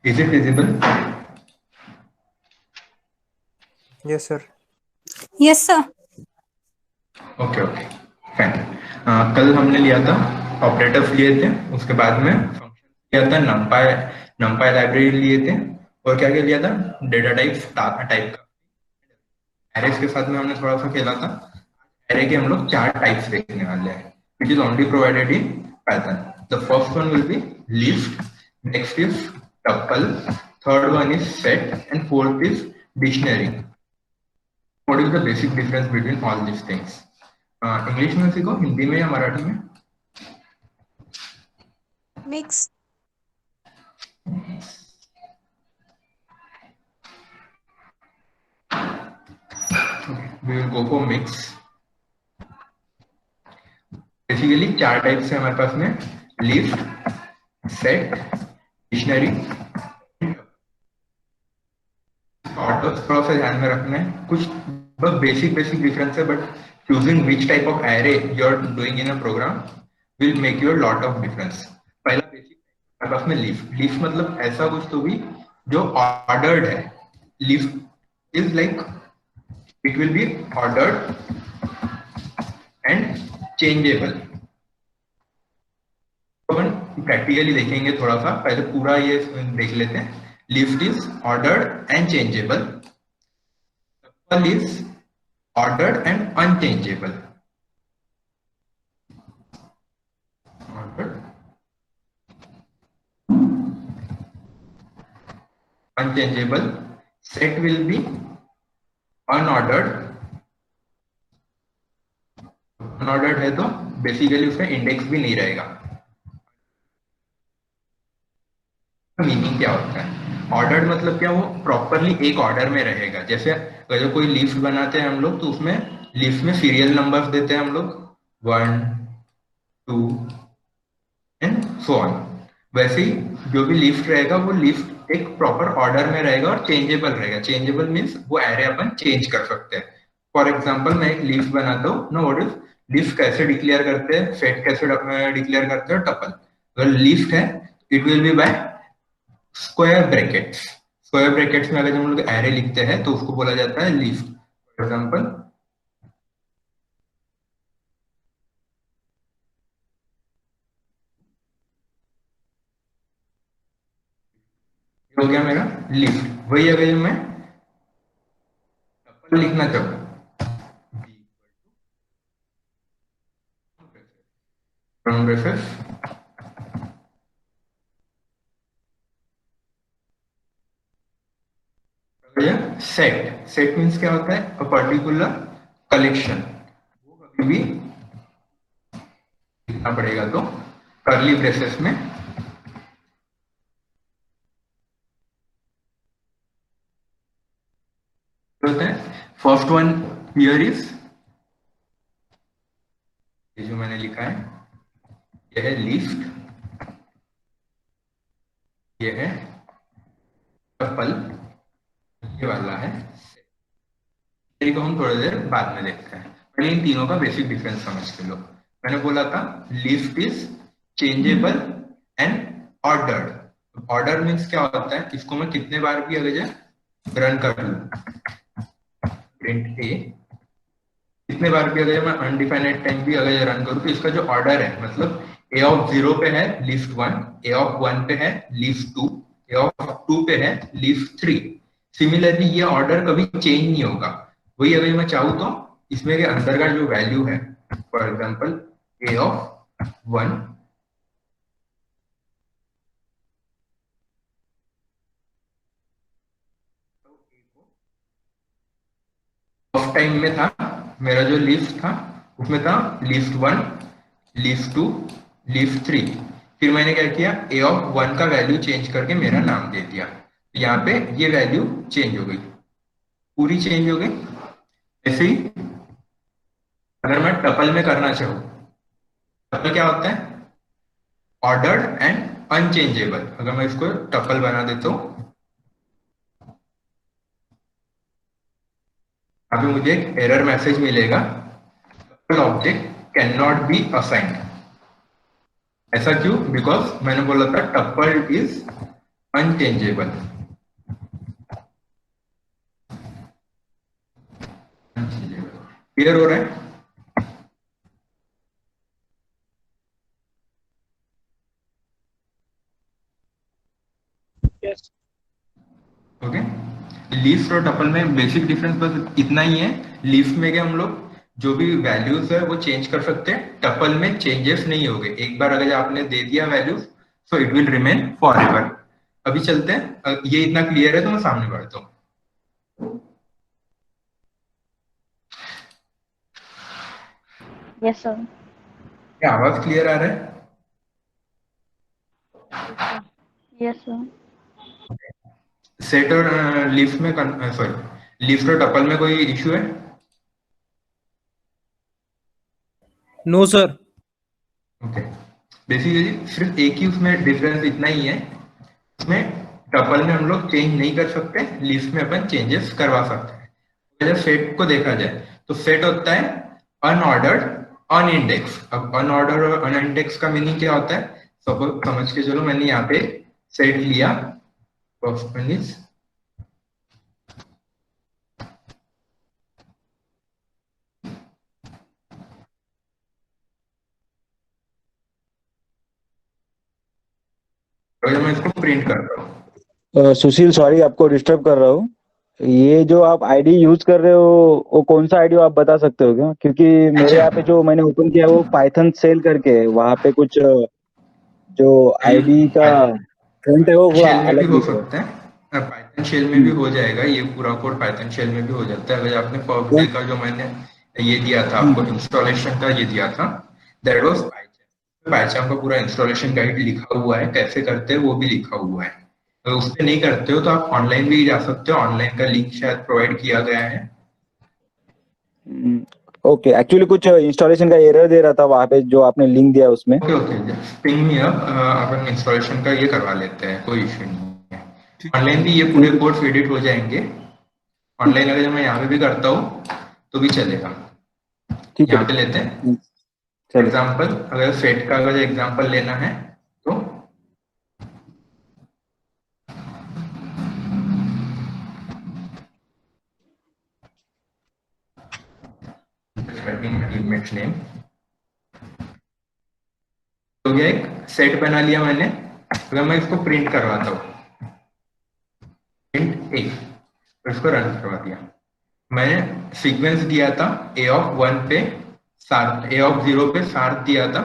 Is it visible? Yes, sir. Yes, sir. Okay okay fine. कल हमने लिया था ऑपरेटर्स लिए थे, उसके बाद में फंक्शन लिया था, नमपाई नमपाई लाइब्रेरी लिए थे, और क्या क्या लिया था, डेटा टाइप का एरेस के साथ में हमने थोड़ा सा खेला था। एरे के हम लोग 4 टाइप्स देखने वाले हैं which is only provided in Python. The first one will be list, next is tuple, third one is set and fourth is dictionary. What is the basic difference between all these things? English में सीखो, हिंदी में या मराठी में? Mix. We will go for mix. Basically 4 types है हमारे पास में, list, set, dictionary. थोड़ा सा ध्यान में रखना है, कुछ बस बेसिक डिफरेंस है, but choosing which type of array you are doing in a program will make you a lot of difference. पहला बेसिक हमारे पास में लिस्ट। लिस्ट मतलब ऐसा कुछ तो भी जो ऑर्डर्ड है। List is like it will be ordered and changeable. Upon practically देखेंगे थोड़ा सा, पहले पूरा ये देख लेते हैं। List is ordered and changeable, tuple is ordered and unchangeable. Ordered, unchangeable. Set will be unordered. Unordered है तो बेसिकली उसका इंडेक्स भी नहीं रहेगा। मीनिंग क्या होता है? ऑर्डर्ड मतलब क्या, वो प्रॉपरली एक ऑर्डर में रहेगा। जैसे अगर कोई लिस्ट बनाते हैं हम लोग, तो उसमें लिस्ट में सीरियल नंबर्स देते हैं हम लोग, 1 2 एंड सो ऑन। वैसे ही जो भी लिस्ट रहेगा वो लिस्ट एक प्रॉपर ऑर्डर में रहेगा और चेंजेबल रहेगा। चेंजेबल मीन्स वो एरे अपन चेंज कर सकते हैं। फॉर एग्जाम्पल मैं एक लिस्ट बनाता हूँ ना, व्हाट इज लिस्ट कैसे डिक्लेयर करते हैं, सेट कैसे डिक्लेयर करते हैं, टपल। अगर लिस्ट है it will B bye square brackets. Square brackets में अगर हम लोग एरे लिखते हैं तो उसको बोला जाता है लिस्ट। फॉर एग्जाम्पल हो गया मेरा लिस्ट। वही अगर मैं टपल लिखना चाहूँ, ब्रेसेस सेट। सेट मीन्स क्या होता है, अ पर्टिकुलर कलेक्शन। वो कभी भी लिखना पड़ेगा तो कर्ली ब्रेसेस में होता है। फर्स्ट वन हियर इज, ये जो मैंने लिखा है यह है लिस्ट, ये है टपल, ये वाला है सेट। को हम थोड़ी देर बाद में देखते हैं, पहले इन तीनों का बेसिक डिफरेंस समझ के लो। मैंने बोला था list is changeable and ordered. Order means क्या होता है, इसको मैं कितने बार भी अगर रन कर लूं, प्रिंट ए, कितने बार भी अगर मैं अनडिफाइनेड टाइम भी अगर रन करूं तो इसका जो ऑर्डर है, मतलब ए ऑफ 0 पे है लिस्ट 1, ए ऑफ 1 पे है लिस्ट 2, ए ऑफ 2 पे है लिस्ट 3। सिमिलरली ये ऑर्डर कभी चेंज नहीं होगा। वही अगर मैं चाहूँ तो इसमें के अंदर का जो वैल्यू है, for example A of 1 of time में था, मेरा जो लिस्ट था उसमें था लिस्ट 1, लिस्ट 2, लिस्ट 3। फिर मैंने क्या किया, ए ऑफ 1 का वैल्यू चेंज करके मेरा नाम दे दिया, तो यहाँ पे ये वैल्यू चेंज हो गई, पूरी चेंज हो गई। ऐसे ही अगर मैं टपल में करना चाहूँ, टपल क्या होता है, ऑर्डर्ड एंड अनचेंजेबल। अगर मैं इसको टपल बना देता हूँ, अभी मुझे एक एरर मैसेज मिलेगा, tuple object can not be assigned. ऐसा क्यों? बिकॉज मैंने बोला था टपल इज अनचेंजेबल, क्लियर हो रहा है? Yes. ओके। लीफ और टपल में बेसिक डिफरेंस बस इतना ही है। लीफ में क्या हम लोग जो भी वैल्यूज है वो चेंज कर सकते हैं, टपल में चेंजेस नहीं होंगे। एक बार अगर आपने दे दिया values so it will remain for ever. अभी चलते हैं, ये इतना क्लियर है तो मैं सामने बढ़ता हूँ। Yes sir. क्या आवाज क्लियर आ रहा है? Yes sir. सेट और लीफ में सॉरी लीफ और टपल में कोई इश्यू है? No, sir. ओके। बेसिकली सिर्फ एक ही उसमें डिफरेंस इतना ही है, उसमें टपल में हम लोग चेंज नहीं कर सकते, लीफ में अपन चेंजेस करवा सकते हैं। जब सेट को देखा जाए तो सेट होता है अनऑर्डर्ड अनइंडेक्स। अब अनऑर्डर और अनइंडेक्स का मीनिंग क्या होता है? सपोज समझ के चलो मैंने यहाँ पे सेट लिया तो मैं इसको प्रिंट करता हूँ। सुशील, सॉरी आपको डिस्टर्ब कर रहा हूँ। ये जो आप आईडी यूज कर रहे हो वो कौन सा आईडी आप बता सकते हो क्या? क्योंकि मेरे यहाँ पे जो मैंने ओपन किया वो पाइथन सेल करके है, वहाँ पे कुछ जो आईडी का फ्रंट है वो पूरा शेल में भी अलग हो दिख रहा है। सकता है, पाइथन शेल में भी हो जाएगा, ये पूरा कोड पाइथन शेल में भी हो जाता है। अगर आपने फर्स्ट डे का जो मैंने ये दिया था आपको इंस्टॉलेशन का ये दिया था, दैट वाज पाइथन का पूरा इंस्टॉलेशन गाइड लिखा हुआ है, कैसे करते हैं वो भी लिखा हुआ है। अगर उस पर नहीं करते हो तो आप ऑनलाइन भी जा सकते हो, ऑनलाइन का लिंक शायद प्रोवाइड किया गया है। ओके, एक्चुअली कुछ इंस्टॉलेशन का एरर दे रहा था वहाँ पे जो आपने लिंक दिया उसमें। Okay okay, ping me up, अपन इंस्टॉलेशन का ये करवा लेते हैं, कोई इश्यू नहीं है। ऑनलाइन भी ये पूरे कोड्स एडिट हो जाएंगे। ऑनलाइन अगर मैं यहाँ पे भी करता हूँ तो भी चलेगा। ठीक है, यहाँ पे लेते हैं एग्जाम्पल, अगर सेट का अगर एग्जाम्पल लेना है तो एलिमेंट नेम हो गया, एक सेट बना लिया मैंने। अगर मैं इसको प्रिंट करवाता हूँ प्रिंट ए, तो इसको रन करवा दिया। मैंने सीक्वेंस दिया था ए ऑफ 1 पे सार्थ, ए ऑफ 0 पे सार्थ दिया था,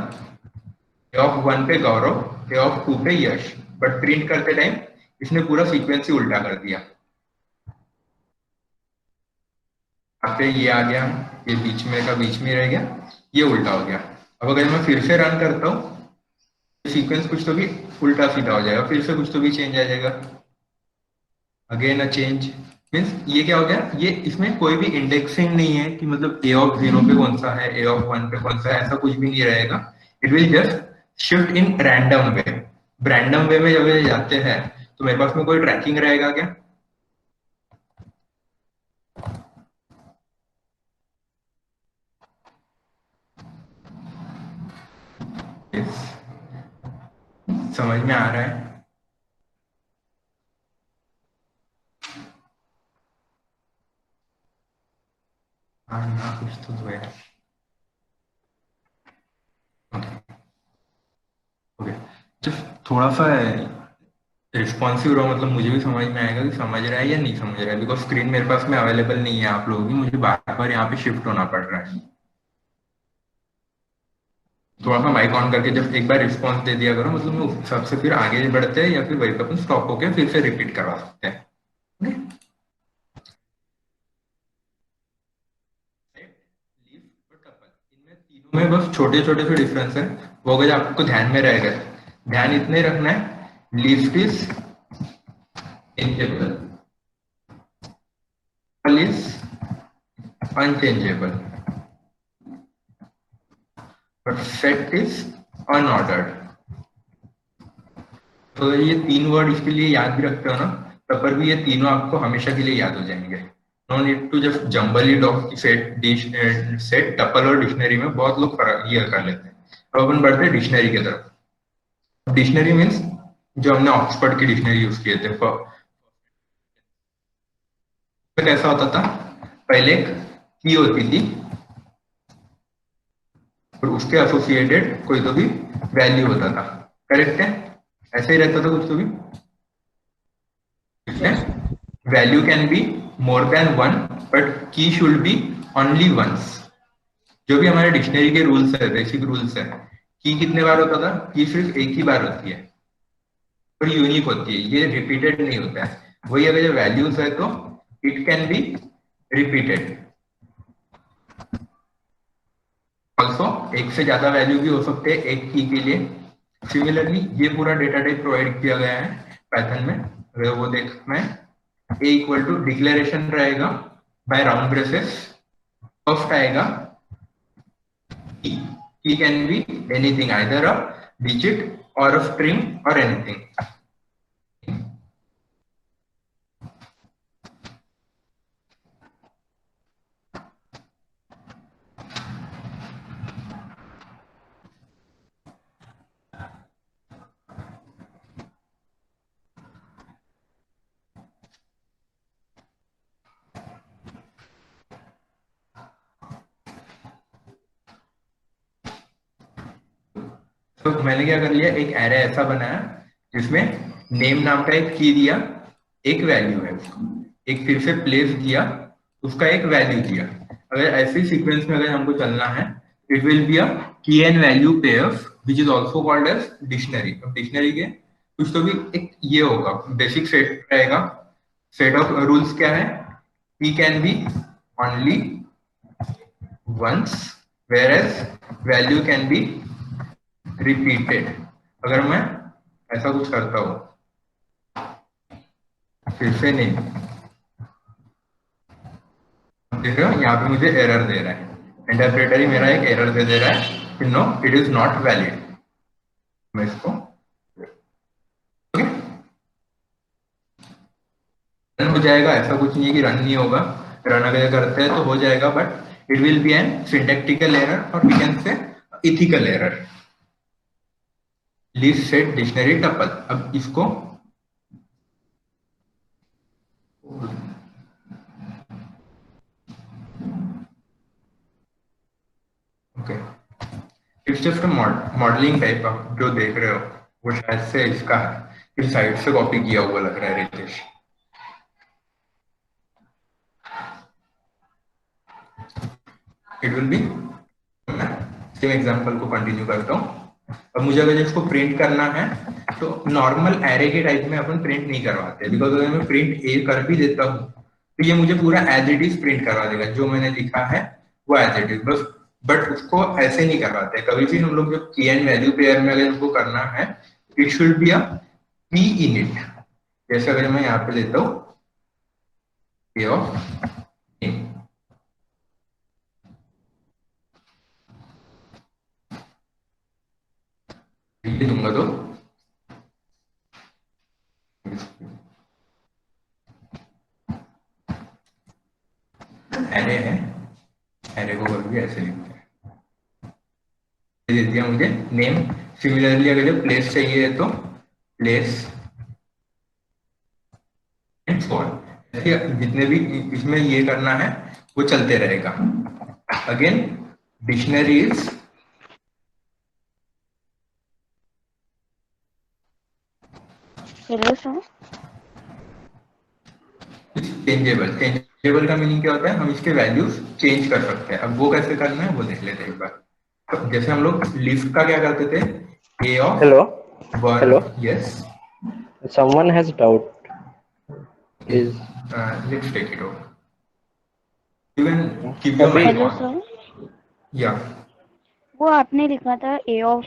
ए ऑफ 1 पे गौरव, ए ऑफ 2 पे यश। बट प्रिंट करते टाइम इसने पूरा सीक्वेंस ही उल्टा कर दिया। यहाँ पे ये आ गया, ये बीच में का बीच में रह गया, ये उल्टा हो गया। अब अगर मैं फिर से रन करता हूँ सीक्वेंस कुछ तो भी उल्टा सीधा हो जाएगा, फिर से कुछ तो भी चेंज आ जाएगा। अगेन अ चेंज मीन्स ये क्या हो गया, ये इसमें कोई भी इंडेक्सिंग नहीं है कि मतलब ए ऑफ 0 पे कौन सा है, ए ऑफ 1 पे कौन सा है, ऐसा कुछ भी नहीं रहेगा। It will just shift in random way. Random वे में जब ये जाते हैं तो मेरे पास में कोई ट्रैकिंग रहेगा क्या? Yes. समझ में आ रहा है? हाँ ना, कुछ तो है। ओके, जब थोड़ा सा रिस्पॉन्सिव रहो, मतलब मुझे भी समझ में आएगा कि समझ रहा है या नहीं समझ रहा है, बिकॉज स्क्रीन मेरे पास में अवेलेबल नहीं है आप लोगों की, मुझे बार बार यहाँ पे शिफ्ट होना पड़ रहा है। थोड़ा सा माइक ऑन करके जब एक बार रिस्पॉन्स दे दिया करो, मतलब मैं उस हिसाब से फिर आगे बढ़ते हैं या फिर वहीं पर अपन स्टॉप होके फिर से रिपीट करवा सकते हैं। इनमें तीनों में बस छोटे छोटे से डिफरेंस है, वो अगर आपको ध्यान में रहेगा, ध्यान इतने रखना है। Leaf is changeable, is unchangeable, but set is unordered. तो ये तीन वर्ड इसके लिए याद भी रखते हो ना, तब पर भी ये तीनों आपको हमेशा के लिए याद हो जाएंगे। No need to just jumble it of set set tuple और डिक्शनरी में बहुत लोग ये कर लेते हैं। अब अपन बढ़ते हैं डिक्शनरी की तरफ। डिक्शनरी मीन्स जो हमने ऑक्सफोर्ड की डिक्शनरी यूज किए थे। कैसा होता था, पहले एक की होती थी और उसके एसोसिएटेड कोई तो भी वैल्यू होता था, करेक्ट है? ऐसे ही रहता था कुछ तो भी। Value can be more than one but की शुड बी ओनली वंस। जो भी हमारे डिक्शनरी के रूल्स है, बेसिक रूल्स है, की कितने बार होता था? की सिर्फ एक ही बार होती है और यूनिक होती है, ये रिपीटेड नहीं होता है। वही अगर ये वैल्यूज है तो it can be repeated. Also एक से ज्यादा वैल्यू भी हो सकते हैं एक की के लिए। सिमिलरली ये पूरा डेटा टाइप प्रोवाइड किया गया है पाइथन में, अगर वो देखना है, ए इक्वल टू डिक्लेरेशन रहेगा बाय राउंड ब्रेसेस, फर्स्ट आएगा की can be anything, either a digit और अ स्ट्रिंग और एनीथिंग। तो मैंने क्या कर लिया, एक एरे ऐसा बनाया जिसमें नेम नाम का एक की दिया, एक वैल्यू है उसको, एक फिर से प्लेस दिया, उसका एक वैल्यू दिया। अगर ऐसे सीक्वेंस में अगर हमको चलना है, it will be a key and value pairs which is also called as dictionary. अब डिक्शनरी के कुछ तो भी एक ये होगा, बेसिक सेट रहेगा। सेट ऑफ रूल्स क्या है? Key can be only once whereas value can be repeated. अगर मैं ऐसा कुछ करता हूं, फिर से नहीं, देख रहे हो यहाँ पे मुझे एरर दे रहा है, इंटरप्रेटर ही मेरा एक एरर दे रहा है, no it is not valid. मैं इसको रन हो जाएगा, ऐसा कुछ नहीं है कि रन नहीं होगा, रन अगर करते हैं तो हो जाएगा, but it will be an syntactical error और we can say ethical error. List set dictionary tuple. अब इसको okay, it's just a modelling type. आप जो देख रहे हो वो शायद से इसका है, फिर साइड से कॉपी किया हुआ लग रहा है Ritesh. It will be, same example को कंटिन्यू करता हूँ। अब मुझे अगर इसको प्रिंट करना है तो नॉर्मल एरे के टाइप में अपन प्रिंट नहीं करवाते, बिकॉज अगर मैं प्रिंट ए कर भी देता हूँ तो ये मुझे पूरा एज इट इज प्रिंट करवा देगा, जो मैंने लिखा है वो एज इट इज बस। बट उसको ऐसे नहीं करवाते, कभी भी हम लोग जब की एंड वैल्यू पेयर में अगर उसको करना है, इट शुड बी अ की इन इट। जैसे अगर मैं यहाँ पे लेता हूँ पे ऑफ दूंगा तो एरे है, एरे को कभी ऐसे लिखते हैं, दे दिया मुझे नेम। सिमिलरली अगर प्लेस चाहिए तो प्लेस एंड सो ऑन, जितने भी इसमें ये करना है वो चलते रहेगा। अगेन डिक्शनरीज चेंजेबल का मीनिंग क्या होता है? हम इसके वैल्यूज चेंज कर सकते हैं। अब वो कैसे करना है वो देख लेते हैं एक बार। तो जैसे हम लोग लिस्ट का क्या करते थे, ए ऑफ Hello. One, Hello. Yes, Someone has doubt. Is let's take it over, you can keep your mic hello on. Sir, या वो आपने लिखा था ए ऑफ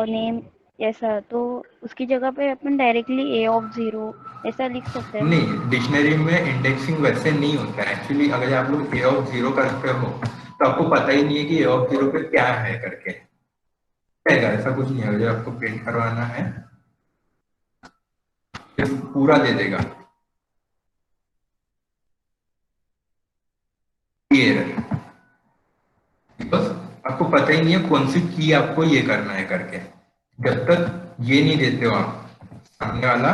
नेम ऐसा, तो उसकी जगह पे अपन डायरेक्टली ए ऑफ 0 ऐसा लिख सकते हैं ना? नहीं, डिक्शनरी में इंडेक्सिंग वैसे नहीं होता है एक्चुअली। अगर आप लोग ए ऑफ 0 करते हो तो आपको पता ही नहीं है कि ए ऑफ 0 पे क्या है करके, ऐसा कुछ नहीं है। अगर आपको प्रिंट करवाना है तो पूरा दे देगा एरर, बिकॉज आपको पता ही नहीं है कौन सी की आपको ये करना है करके। जब तक ये नहीं देते हो आप सामने वाला,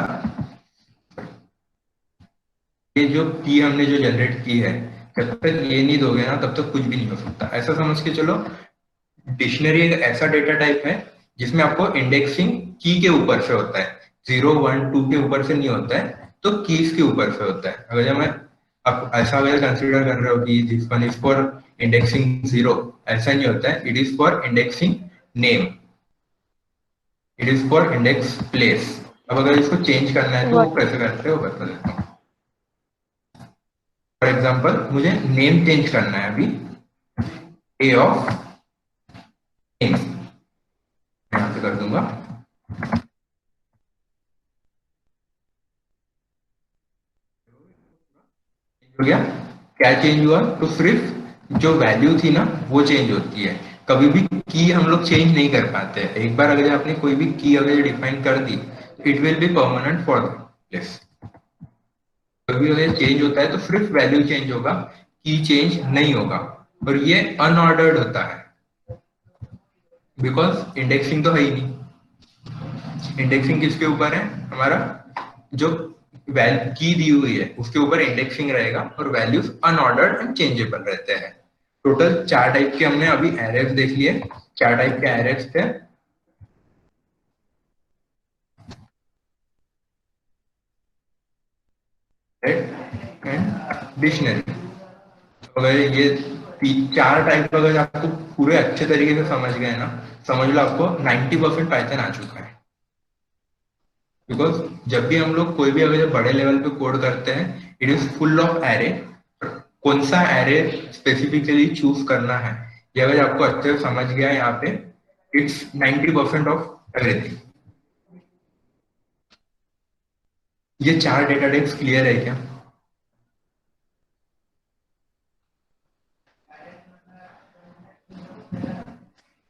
ये जो की हमने जो जनरेट की है, जब तक ये नहीं दोगे ना तब तक कुछ भी नहीं हो सकता। ऐसा समझ के चलो, डिक्शनरी एक ऐसा डेटा टाइप है जिसमें आपको इंडेक्सिंग की के ऊपर से होता है, 0 1 2 के ऊपर से नहीं होता है, तो कीज के ऊपर से होता है। अगर मैं आप ऐसा अगर कंसिडर कर रहे हो कि this one is for indexing 0, ऐसा नहीं होता है। It is for indexing name, it is for index place. अब अगर इसको चेंज करना है तो वो कैसे करते हो बता देता हूँ। फॉर एग्जाम्पल मुझे नेम चेंज करना है अभी, ए ऑफ नेम यहाँ पे कर दूंगा। हो गया। क्या चेंज हुआ? तो सिर्फ जो वैल्यू थी ना वो चेंज होती है। कभी भी की हम लोग चेंज नहीं कर पाते। एक बार अगर आपने कोई भी की अगर डिफाइन कर दी, it will be permanent for this. कभी अगर चेंज होता है तो सिर्फ वैल्यू चेंज होगा, की चेंज नहीं होगा। और ये अनऑर्डर्ड होता है बिकॉज इंडेक्सिंग तो है ही नहीं। इंडेक्सिंग किसके ऊपर है? हमारा जो की दी हुई है उसके ऊपर इंडेक्सिंग रहेगा, और वैल्यूज अनऑर्डर्ड एंड चेंजेबल रहते हैं। टोटल 4 टाइप के हमने अभी एरेज देख लिए। 4 टाइप के एरेज थे। And dictionary. अगर ये 4 टाइप अगर आपको पूरे अच्छे तरीके से समझ गए ना, समझ लो आपको 90% पाइथन आ चुका है। बिकॉज जब भी हम लोग कोई भी अगर बड़े लेवल पे कोड करते हैं, it is full of array. कौन सा एरे स्पेसिफिकली चूज करना है, ये अगर आपको अच्छे से समझ गया यहाँ पे, इट्स 90% ऑफ एवरीथिंग। ये 4 डेटा टाइप्स क्लियर है क्या?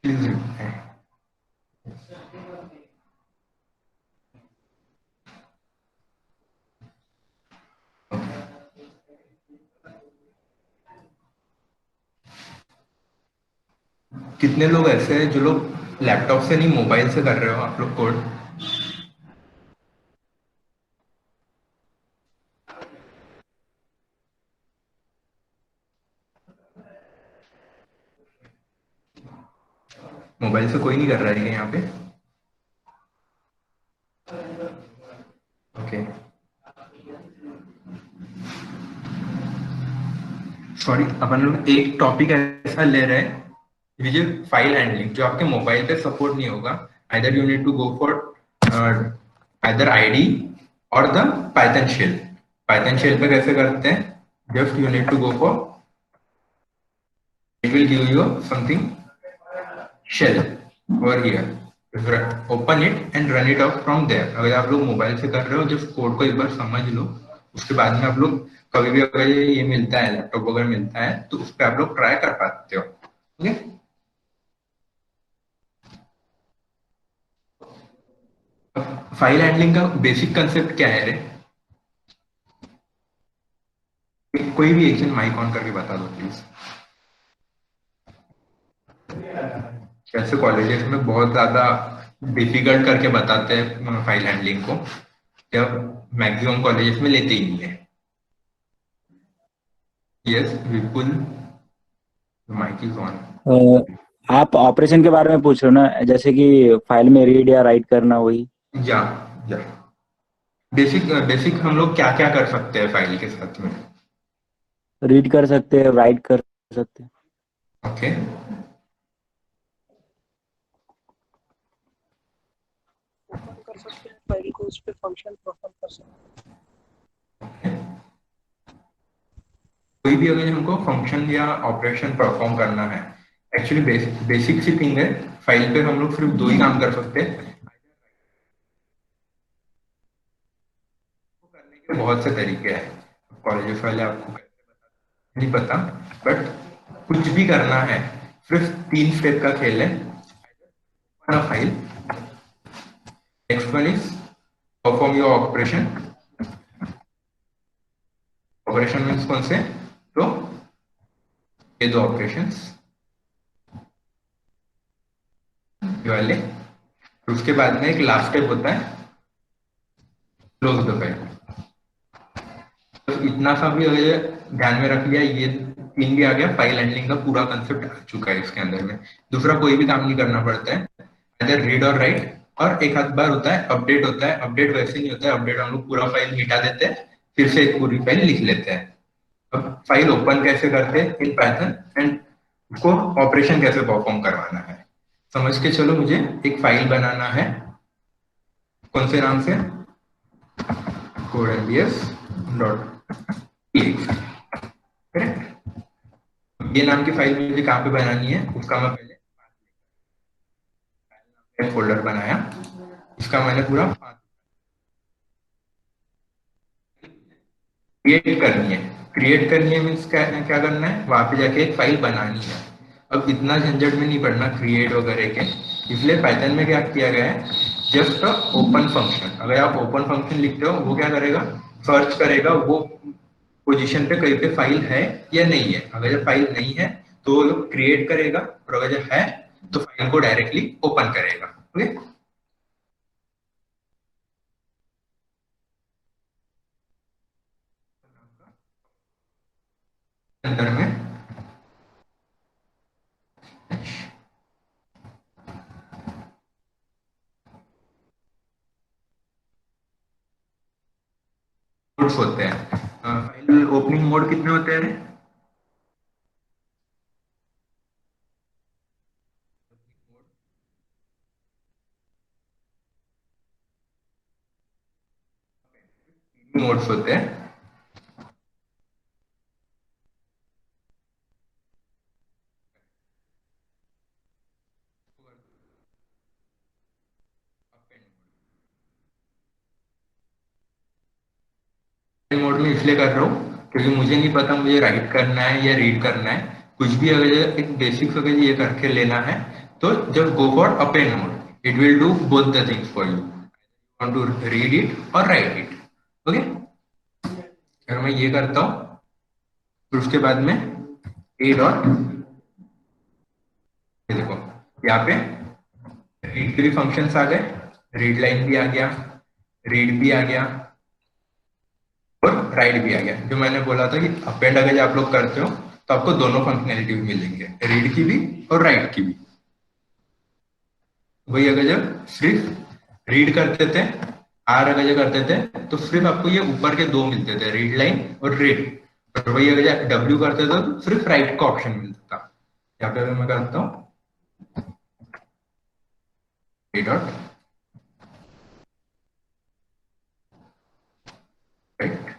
प्लीज। कितने लोग ऐसे हैं जो लोग लैपटॉप से नहीं मोबाइल से कर रहे हो आप लोग कोड? मोबाइल से कोई नहीं कर रहा है क्या यहाँ पे? Okay, sorry. अपन लोग एक टॉपिक ऐसा ले रहे हैं विच इज फाइल हैंडलिंग, जो आपके मोबाइल पे सपोर्ट नहीं होगा। Either you need to go for either IDE और the Python shell. Python shell पे कैसे करते हैं? Just you need to go for, it will give you something shell over here, open it and run it off from there. अगर आप लोग mobile से कर रहे हो, जस्ट कोड को एक बार समझ लो, उसके बाद में आप लोग कभी भी अगर ये मिलता है, लैपटॉप वगैरह मिलता है, तो उस पर आप लोग ट्राई कर पाते हो। ओके, फाइल हैंडलिंग का बेसिक कंसेप्ट क्या है रे? कोई भी एक जन माइक ऑन करके बता दो प्लीज। जैसे कॉलेजेस में बहुत ज्यादा डिफिकल्ट करके बताते हैं फाइल हैंडलिंग को, जब मैक्सिमम कॉलेजेस में लेते ही नहीं है। Yes Vipul, mike is on. आप ऑपरेशन के बारे में पूछ रहे हो ना, जैसे कि फाइल में रीड या राइट करना, वही? या या बेसिक बेसिक हम लोग क्या क्या कर सकते हैं फाइल के साथ में? रीड कर सकते हैं, राइट कर सकते हैं। ओके, ओपन कर सकते हैं फाइल को, उस पे फंक्शन परफॉर्म कर सकते हैं। कोई भी अगर हमको फंक्शन या ऑपरेशन परफॉर्म करना है, एक्चुअली बेसिक सी थिंग है। फाइल पे हम लोग सिर्फ 2 ही काम कर सकते हैं। करने के बहुत से तरीके हैं, कॉलेज वाले आपको नहीं पता, बट कुछ भी करना है सिर्फ 3 स्टेप का खेल है। File, next one is perform your operation. Operation means कौन से? तो ये 2 ऑपरेशंस वाले। उसके बाद में एक लास्ट स्टेप होता है क्लोज द फाइल। तो इतना सा भी अगर ध्यान में रख लिया, ये 3 भी आ गया, फाइल हैंडलिंग का पूरा कंसेप्ट आ चुका है इसके अंदर में। दूसरा कोई भी काम नहीं करना पड़ता है, इधर रीड और राइट, और एक आध बार होता है अपडेट होता है। अपडेट वैसे नहीं होता है, अपडेट हम लोग पूरा फाइल मिटा देते हैं, फिर से एक पूरी फाइल लिख लेते हैं। अब फाइल ओपन कैसे करते हैं इन पाइथन, एंड उसको ऑपरेशन कैसे परफॉर्म करवाना है समझ के चलो। मुझे एक फाइल बनाना है, कौन से नाम से, codembs.txt, करेक्ट। ये नाम की फाइल मुझे कहाँ पे बनानी है, उसका मैं पहले फोल्डर बनाया, इसका मैंने पूरा क्रिएट करनी है। क्रिएट करनी है मीन्स क्या क्या करना है, वहां पे जाके एक फाइल बनानी है। अब इतना झंझट में नहीं पड़ना क्रिएट वगैरह के, इसलिए पाइथन में क्या किया गया है, जस्ट ओपन फंक्शन। अगर आप ओपन फंक्शन लिखते हो, वो क्या करेगा, सर्च करेगा वो पोजीशन पे कहीं पे फाइल है या नहीं है। अगर जब फाइल नहीं है तो वो क्रिएट करेगा, और अगर जब है तो फाइल को डायरेक्टली ओपन करेगा। ओके, अंदर में मोड्स होते हैं। फाइल ओपनिंग मोड कितने होते हैं रे? मोड्स होते हैं। मोड में इसलिए कर रहा हूँ क्योंकि मुझे नहीं पता मुझे राइट करना है या रीड करना है। कुछ भी अगर एक बेसिक्स अगर ये करके लेना है, तो जब go for append mode, it will do both the things for you, want to read it और राइट इट। ओके, अगर मैं ये करता हूँ, फिर उसके बाद में ए डॉट, देखो यहाँ पे रीड के भी फंक्शंस आ गए, रीड लाइन भी आ गया, रीड भी आ गया, और राइट भी आ गया। जो मैंने बोला था कि अपेंड अगर आप लोग करते हो तो आपको दोनों फंक्शनैलिटी भी मिलेंगे, रीड की भी और राइट की भी। वही अगर जब सिर्फ रीड करते थे, आर अगर जब करते थे, तो सिर्फ आपको ये ऊपर के दो मिलते थे, रीड लाइन और रीड। और वही अगर जब डब्ल्यू करते थे तो सिर्फ राइट का ऑप्शन मिलता था। यहाँ पे अगर मैं करता हूँ ए डॉट राइट,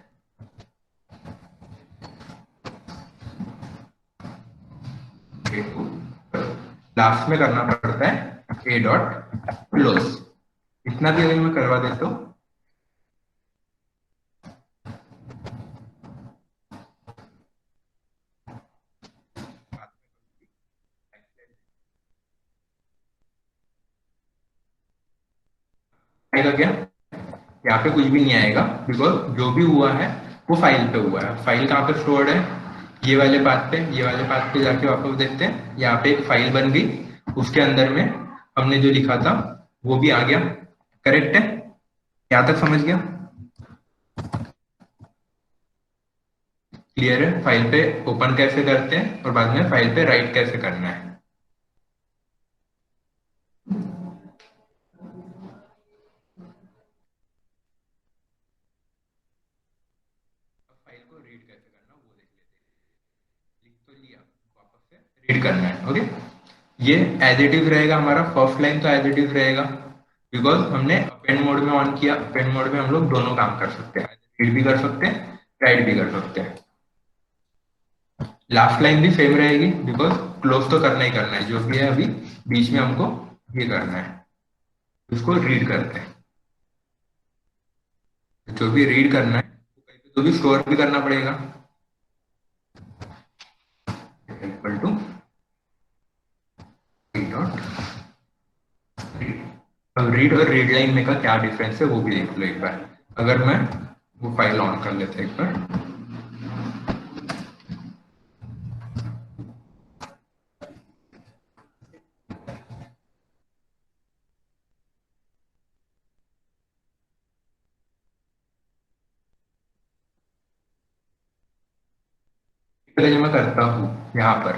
लास्ट में करना पड़ता है ए डॉट क्लोज। इतना भी अगर मैं करवा देता हूँ, आएगा क्या, यहाँ पे कुछ भी नहीं आएगा, बिकॉज जो भी हुआ है वो फाइल पे हुआ है। फाइल कहाँ पे स्टोर्ड है, ये वाले पाथ पे। ये वाले पाथ पे जाके वापस देखते हैं, यहाँ पे एक फाइल बन गई, उसके अंदर में हमने जो लिखा था वो भी आ गया। करेक्ट है, यहाँ तक समझ गया, क्लियर है। फाइल पे ओपन कैसे करते हैं और बाद में फाइल पे राइट कैसे करना है। फाइल को रीड कैसे करना वो देख लेते हैं। लिख तो लिया, वापस से रीड करना है। ओके, ये एज इट इज रहेगा, हमारा फर्स्ट लाइन तो एज इट इज रहेगा, बिकॉज हमने अपेंड मोड में ऑन किया। अपेंड मोड में हम लोग दोनों काम कर सकते हैं, रीड भी कर सकते हैं, राइट भी कर सकते हैं। लास्ट लाइन भी सेम रहेगी, बिकॉज क्लोज तो करना ही करना है। जो भी है अभी बीच में हमको ये करना है, उसको रीड करते हैं। जो भी रीड करना है तो भी स्टोर भी करना पड़ेगा, इक्वल टू डॉट रीड। अब रीड और रीड लाइन में का क्या डिफरेंस है वो भी देख लो एक बार। अगर मैं वो फाइल ऑन कर लेता एक बार, अगर जो मैं करता हूँ यहाँ पर,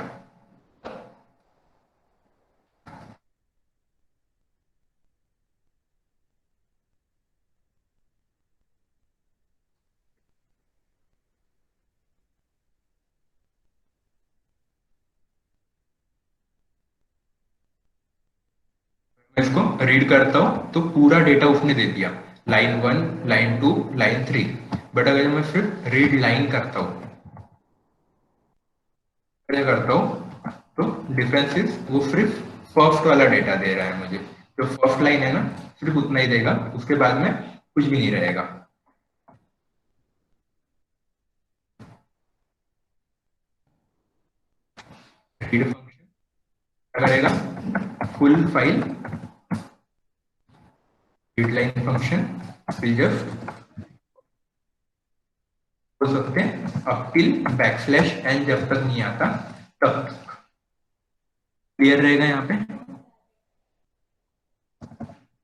मैं इसको रीड करता हूँ तो पूरा डेटा उसने दे दिया, लाइन 1, लाइन 2, लाइन 3। बट अगर मैं सिर्फ रीड लाइन करता हूँ, क्या करता हूँ, तो डिफरेंस इज वो सिर्फ फर्स्ट वाला डेटा दे रहा है मुझे। जो फर्स्ट लाइन है ना, सिर्फ उतना ही देगा, उसके बाद में कुछ भी नहीं रहेगा। रीड फंक्शन क्या करेगा, full file read line function will just बोल सकते हैं अप टिल बैकस्लैश एन, जब तक नहीं आता तब तक। क्लियर रहेगा यहाँ पे?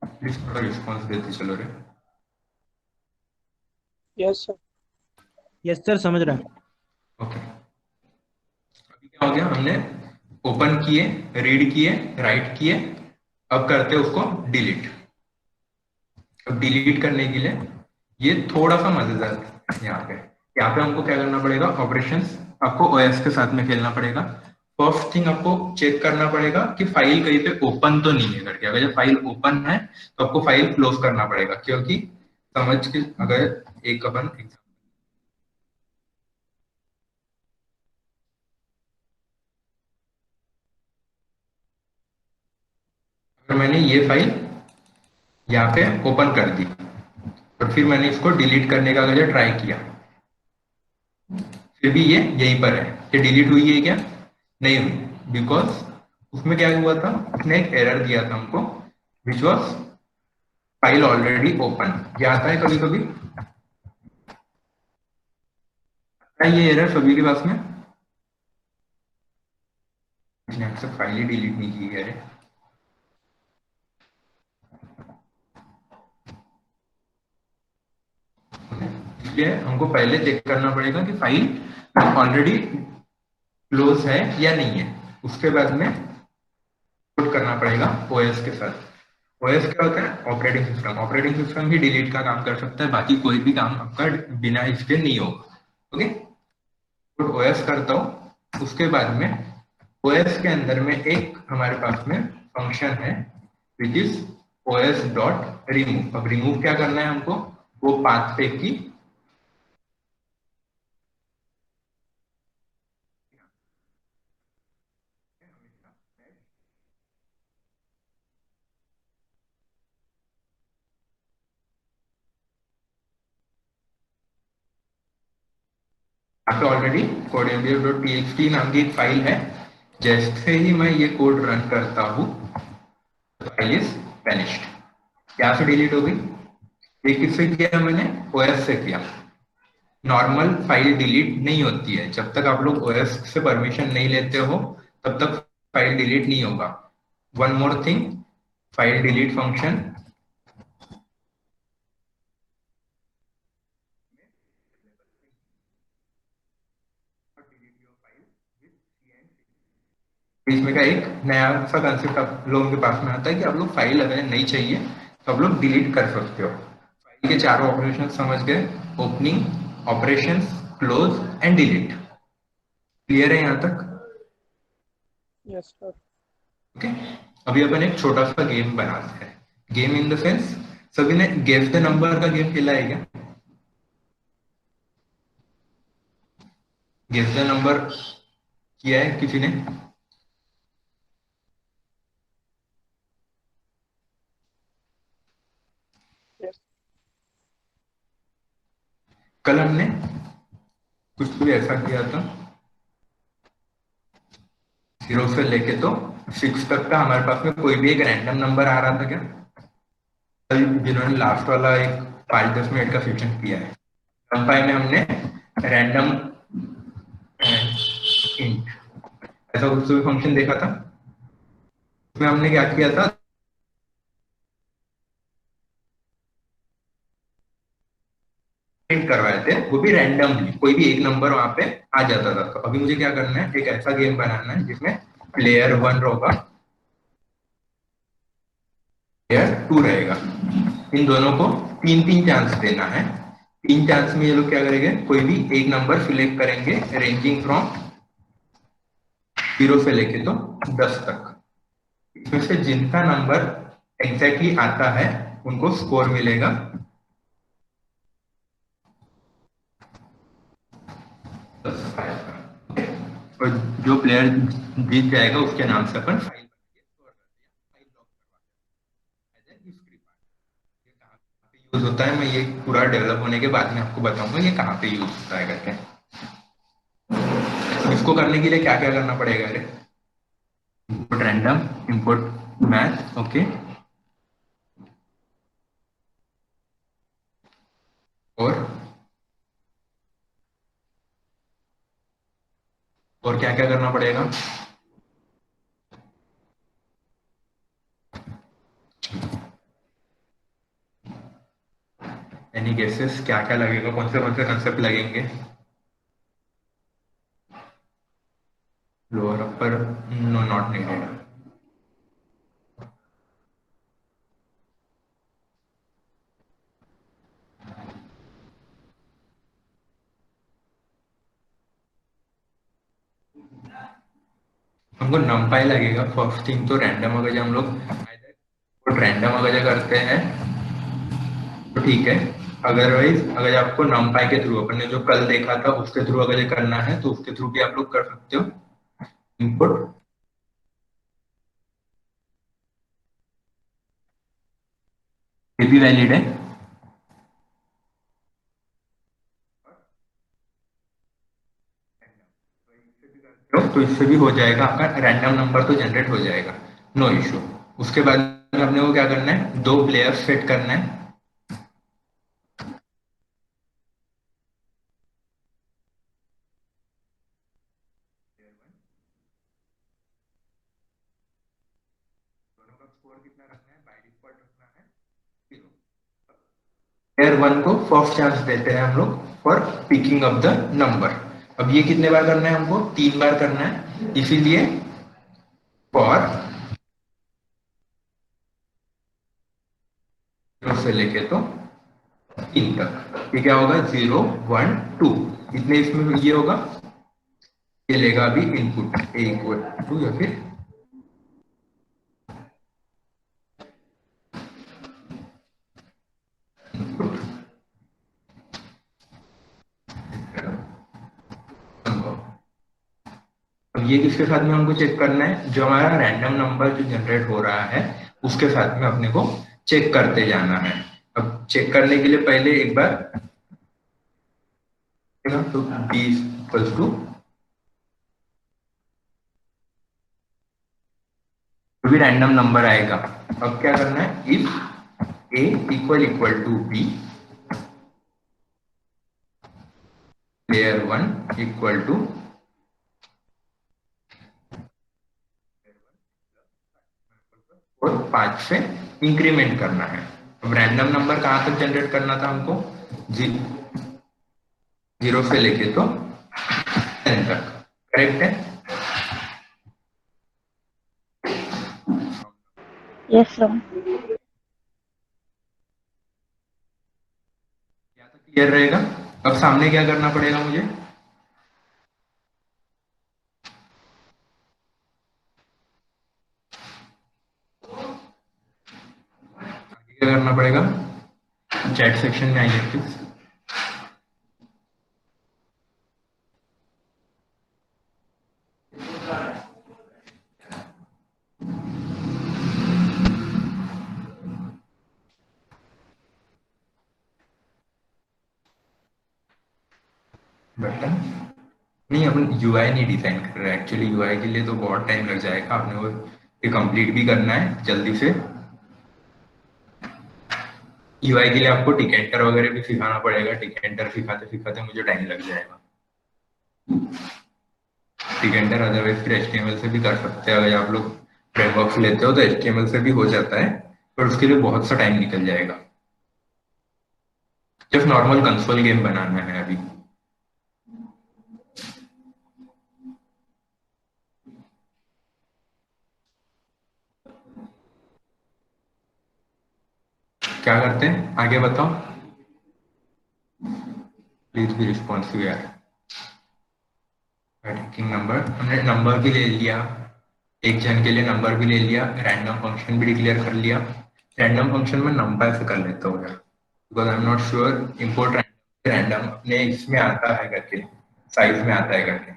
प्लीज थोड़ा रिस्पॉन्स देते चलो रे। Yes sir. यस सर, समझ रहा है। ओके, अभी क्या हो गया, हमने ओपन किए, रीड किए, राइट किए, अब करते हैं उसको डिलीट। अब डिलीट करने के लिए ये थोड़ा सा मजेदार है। यहाँ पे हमको क्या करना पड़ेगा, ऑपरेशंस आपको ओएस के साथ में खेलना पड़ेगा। फर्स्ट थिंग आपको चेक करना पड़ेगा कि फाइल कहीं पे ओपन तो नहीं है करके। अगर फाइल ओपन है तो आपको फाइल क्लोज करना पड़ेगा, क्योंकि समझ के अगर एक अपन अगर मैंने ये फाइल यहाँ पे ओपन कर दी और फिर मैंने इसको डिलीट करने का अगर ट्राई किया, फिर भी ये यहीं पर है, ये डिलीट हुई है क्या? नहीं हुई, बिकॉज उसमें क्या हुआ था, उसने एक एरर दिया था हमको which was file already open. क्या आता है कभी कभी, ये एरर सभी के पास में, फाइल ही डिलीट नहीं की है। इसलिए हमको पहले चेक करना पड़ेगा कि फाइल ऑलरेडी क्लोज है या नहीं है, उसके बाद में पुट करना पड़ेगा ओएस के साथ। ओएस क्या होता है, ऑपरेटिंग सिस्टम। ऑपरेटिंग सिस्टम ही डिलीट का काम कर सकता है, बाकी कोई भी काम आपका बिना इसके नहीं होगा। ओके, पुट ओएस करता हूँ, उसके बाद में ओएस के अंदर में एक हमारे पास में फंक्शन है which is OS dot remove. अब रिमूव क्या करना है हमको, वो पाथ पे की आपके ऑलरेडी codemview.txt नाम की एक फाइल है। जैसे ही मैं ये कोड रन करता हूँ, फाइल इज फिनिश्ड। यहाँ से डिलीट हो गई। ये किससे किया मैंने, ओएस से किया। नॉर्मल फाइल डिलीट नहीं होती है, जब तक आप लोग ओएस से परमिशन नहीं लेते हो तब तक फाइल डिलीट नहीं होगा। One more thing, file delete function इसमें का एक नया सा कंसेप्ट आप लोगों के पास में आता है कि आप लोग फाइल अगर नहीं चाहिए तो आप लोग डिलीट कर सकते हो। फाइल के चारों ऑपरेशन समझ गए, opening, operations, close and delete. Clear है यहाँ तक? Yes sir. ओके, अभी अपन एक छोटा सा गेम बनाते हैं। गेम इन द सेंस, सभी ने गेस द नंबर का गेम खेला है क्या? गेस द नंबर किया है किसी ने? यस। कल हमने कुछ भी ऐसा किया था, 0 से लेके तो 6 तक का हमारे पास में कोई भी एक रैंडम नंबर आ रहा था क्या? जिन्होंने लास्ट वाला एक 5-10 मिनट का सेशन किया है, NumPy में हमने रैंडम इंट ऐसा कुछ भी फंक्शन देखा था। उसमें हमने क्या किया था, प्रिंट करवाए थे, वो भी रैंडमली, कोई भी एक नंबर वहां पे आ जाता था। तो अभी मुझे क्या करना है, एक ऐसा गेम बनाना है जिसमें प्लेयर 1 होगा, प्लेयर 2 रहेगा। इन दोनों को 3-3 चांस देना है। 3 चांस में ये लोग क्या करेंगे, कोई भी एक नंबर सिलेक्ट करेंगे रेंजिंग फ्रॉम 0 से लेके तो 10 तक। इसमें से जिनका नंबर एग्जैक्टली आता है उनको स्कोर मिलेगा 10 और जो प्लेयर जीत जाएगा उसके नाम से अपन फाइल यूज होता है। मैं ये पूरा डेवलप होने के बाद में आपको बताऊंगा ये कहाँ पे यूज होता है करके। इसको करने के लिए क्या क्या करना पड़ेगा, अरे input random, input math, okay, और क्या क्या करना पड़ेगा, एनी गेसेस, क्या क्या लगेगा, कौन से कंसेप्ट लगेंगे, lower upper, no not needed. हमको नंपाई लगेगा फर्स्ट थिंग। तो रैंडम अगर हम लोग रैंडम अगर करते हैं तो ठीक है, अदरवाइज अगर आपको नंपाई के थ्रू, अपन ने जो कल देखा था उसके थ्रू अगर करना है तो उसके थ्रू भी आप लोग कर सकते हो। इनपुट ये भी वैलिड है, तो इससे भी हो जाएगा, आपका रैंडम नंबर तो जनरेट हो जाएगा, नो इशू। उसके बाद में अपने को क्या करना है, 2 प्लेयर सेट करना है। दोनों का स्कोर कितना रखना है, बाय डिफॉल्ट रखना है 0। प्लेयर 1 को फर्स्ट चांस देते हैं हम लोग for picking up the number. अब ये कितने बार करना है, हमको 3 बार करना है, इसीलिए फॉर 0 से लेके तो 3 तक, ये क्या होगा 0 1 2, इतने इसमें ये होगा, ये लेगा अभी इनपुट a इक्वल टू या फिर इनपुट। अब ये किसके साथ में हमको चेक करना है, जो हमारा रैंडम नंबर जो जनरेट हो रहा है उसके साथ में अपने को चेक करते जाना है। अब चेक करने के लिए पहले एक बार तो b इक्वल्स टू जो भी रैंडम नंबर आएगा, अब क्या करना है, if a equal to b, player 1 equal to और 5 से इंक्रीमेंट करना है। अब रैंडम नंबर कहां तक जनरेट करना था हमको, 0 से लेके तो 10 तक, करेक्ट है। Yes sir. क्या तक क्लियर रहेगा। अब सामने क्या करना पड़ेगा मुझे, क्या करना पड़ेगा, चैट सेक्शन में आइए प्लीज। बटन नहीं, अपन यूआई नहीं डिजाइन कर रहे हैं एक्चुअली, यूआई के लिए तो बहुत टाइम लग जाएगा, आपने वो ये कंप्लीट भी करना है जल्दी से। यूआई के लिए आपको टिकेंटर वगैरह भी सिखाना पड़ेगा, टिकेंटर सिखाते सिखाते मुझे टाइम लग जाएगा। टिकेंटर अदरवाइज फिर एचटीएमएल से भी कर सकते हैं, अगर आप लोग फ्रेमवर्क्स लेते हो तो एचटीएमएल से भी हो जाता है, पर उसके लिए बहुत सा टाइम निकल जाएगा। सिर्फ नॉर्मल कंसोल गेम बनाना है अभी। क्या करते हैं आगे बताओ, प्लीज बी रिस्पॉन्सिव यार। टेकिंग नंबर, हमने नंबर भी ले लिया, एक जन के लिए नंबर भी ले लिया, रैंडम फंक्शन भी डिक्लेयर कर लिया। रैंडम फंक्शन में नंबर से कर लेता हूँ यार, because I am not sure import random अपने इसमें आता है करके, साइज में आता है करके।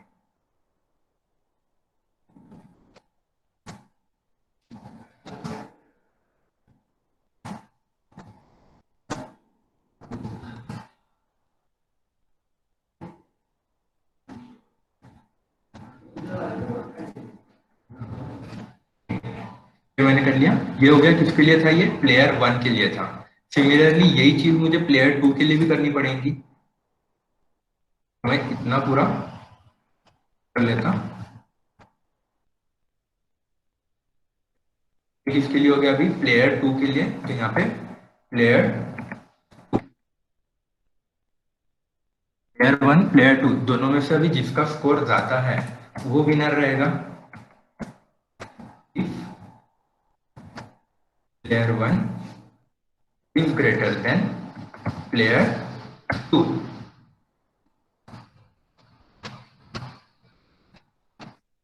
ये मैंने कर लिया। ये हो गया, किसके लिए था ये, प्लेयर 1 के लिए था। सिमिलरली यही चीज मुझे प्लेयर 2 के लिए भी करनी पड़ेगी। मैं इतना पूरा कर लेता, किसके लिए हो गया अभी, प्लेयर 2 के लिए। तो यहाँ पे प्लेयर 1 प्लेयर 2 दोनों में से अभी जिसका स्कोर ज्यादा है वो विनर रहेगा। Player 1 is greater than player 2।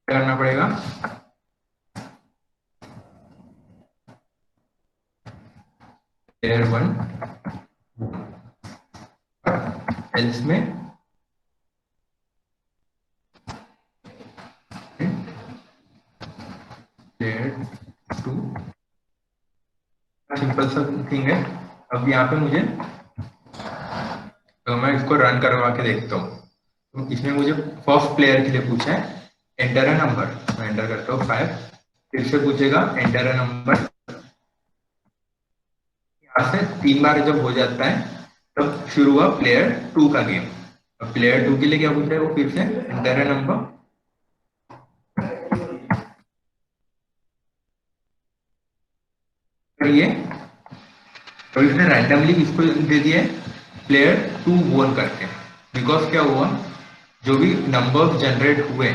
करना पड़ेगा, प्लेयर 1 एल्स में प्लेयर 2। सिंपल सा थिंग है। अब यहाँ पे मुझे, तो मैं इसको रन करवा के देखता हूँ। तो इसमें मुझे फर्स्ट प्लेयर के लिए पूछा है एंटर अ नंबर, मैं एंटर करता हूँ 5। फिर से पूछेगा एंटर अ नंबर। यहाँ से 3 बार जब हो जाता है तब शुरू हुआ प्लेयर 2 का गेम। अब प्लेयर 2 के लिए क्या पूछ रहा है वो, फिर से एंटर अ नंबर। ये तो इसने रैंडमली इसको दे दिया है प्लेयर 2 वोन करके। बिकॉज क्या हुआ, जो भी नंबर्स जनरेट हुए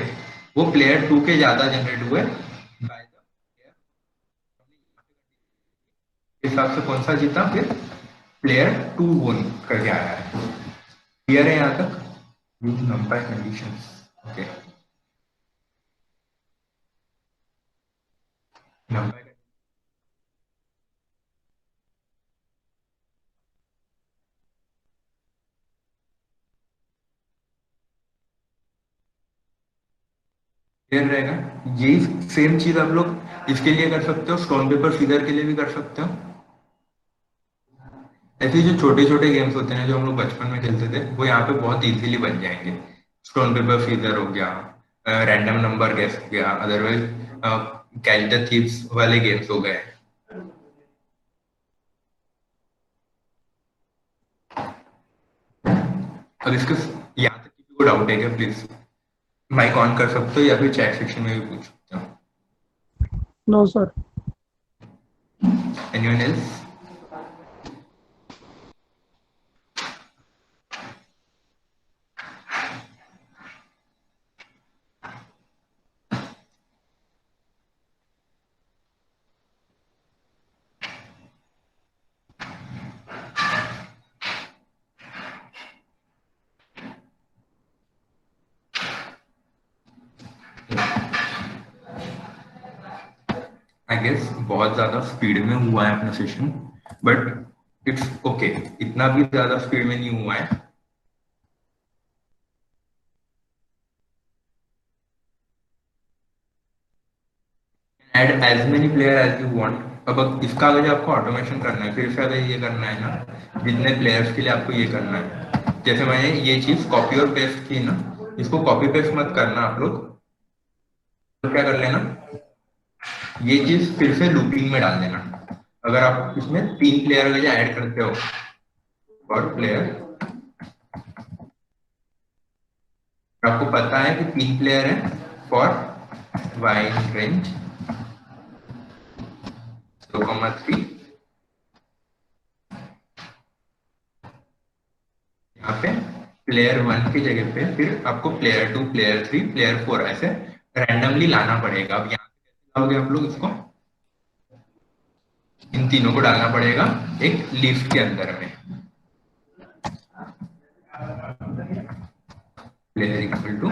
वो प्लेयर 2 के ज्यादा जनरेट हुए बाय द प्लेयर। इस हिसाब से कौन सा जीता, फिर प्लेयर 2 वोन करके आया है। क्लियर है यहाँ तक, use number conditions. Okay, number clear रहेगा। यही सेम चीज आप लोग इसके लिए कर सकते हो, स्टोन पेपर सीजर के लिए भी कर सकते हो। ऐसे जो छोटे छोटे गेम्स होते हैं जो हम लोग बचपन में खेलते थे वो यहाँ पे बहुत इजीली बन जाएंगे। स्टोन पेपर सीजर हो गया, रैंडम नंबर गेस हो गया, अदरवाइज कैच द थीव्स वाले गेम्स हो गए। अब इसके यहाँ तक किसी को डाउट है क्या, प्लीज माइक ऑन कर सकते हो या फिर चैट सेक्शन में भी पूछ सकते हो। No, sir. Anyone else? I guess बहुत ज्यादा स्पीड में हुआ है अपना सेशन, बट इट्स ओके, इतना भी ज्यादा स्पीड में नहीं हुआ है। Add as many player as you want. अब इसका अगर आपको ऑटोमेशन करना है, फिर से अगर ये करना है ना, जितने प्लेयर्स के लिए आपको ये करना है, जैसे मैंने ये चीज कॉपी और पेस्ट की ना, इसको कॉपी पेस्ट मत करना आप लोग। तो क्या कर लेना, ये चीज फिर से लूपिंग में डाल देना। अगर आप इसमें 3 प्लेयर अगर ऐड करते हो और प्लेयर, आपको पता है कि 3 प्लेयर है फॉर वाइड रेंज 0,3, यहाँ पे प्लेयर 1 की जगह पे फिर आपको प्लेयर 2, प्लेयर 3, प्लेयर 4 ऐसे रैंडमली लाना पड़ेगा। अब यहाँ पे कैसे लाओगे आप लोग इसको, इन तीनों को डालना पड़ेगा एक लिस्ट के अंदर में। प्लेयर इक्वल टू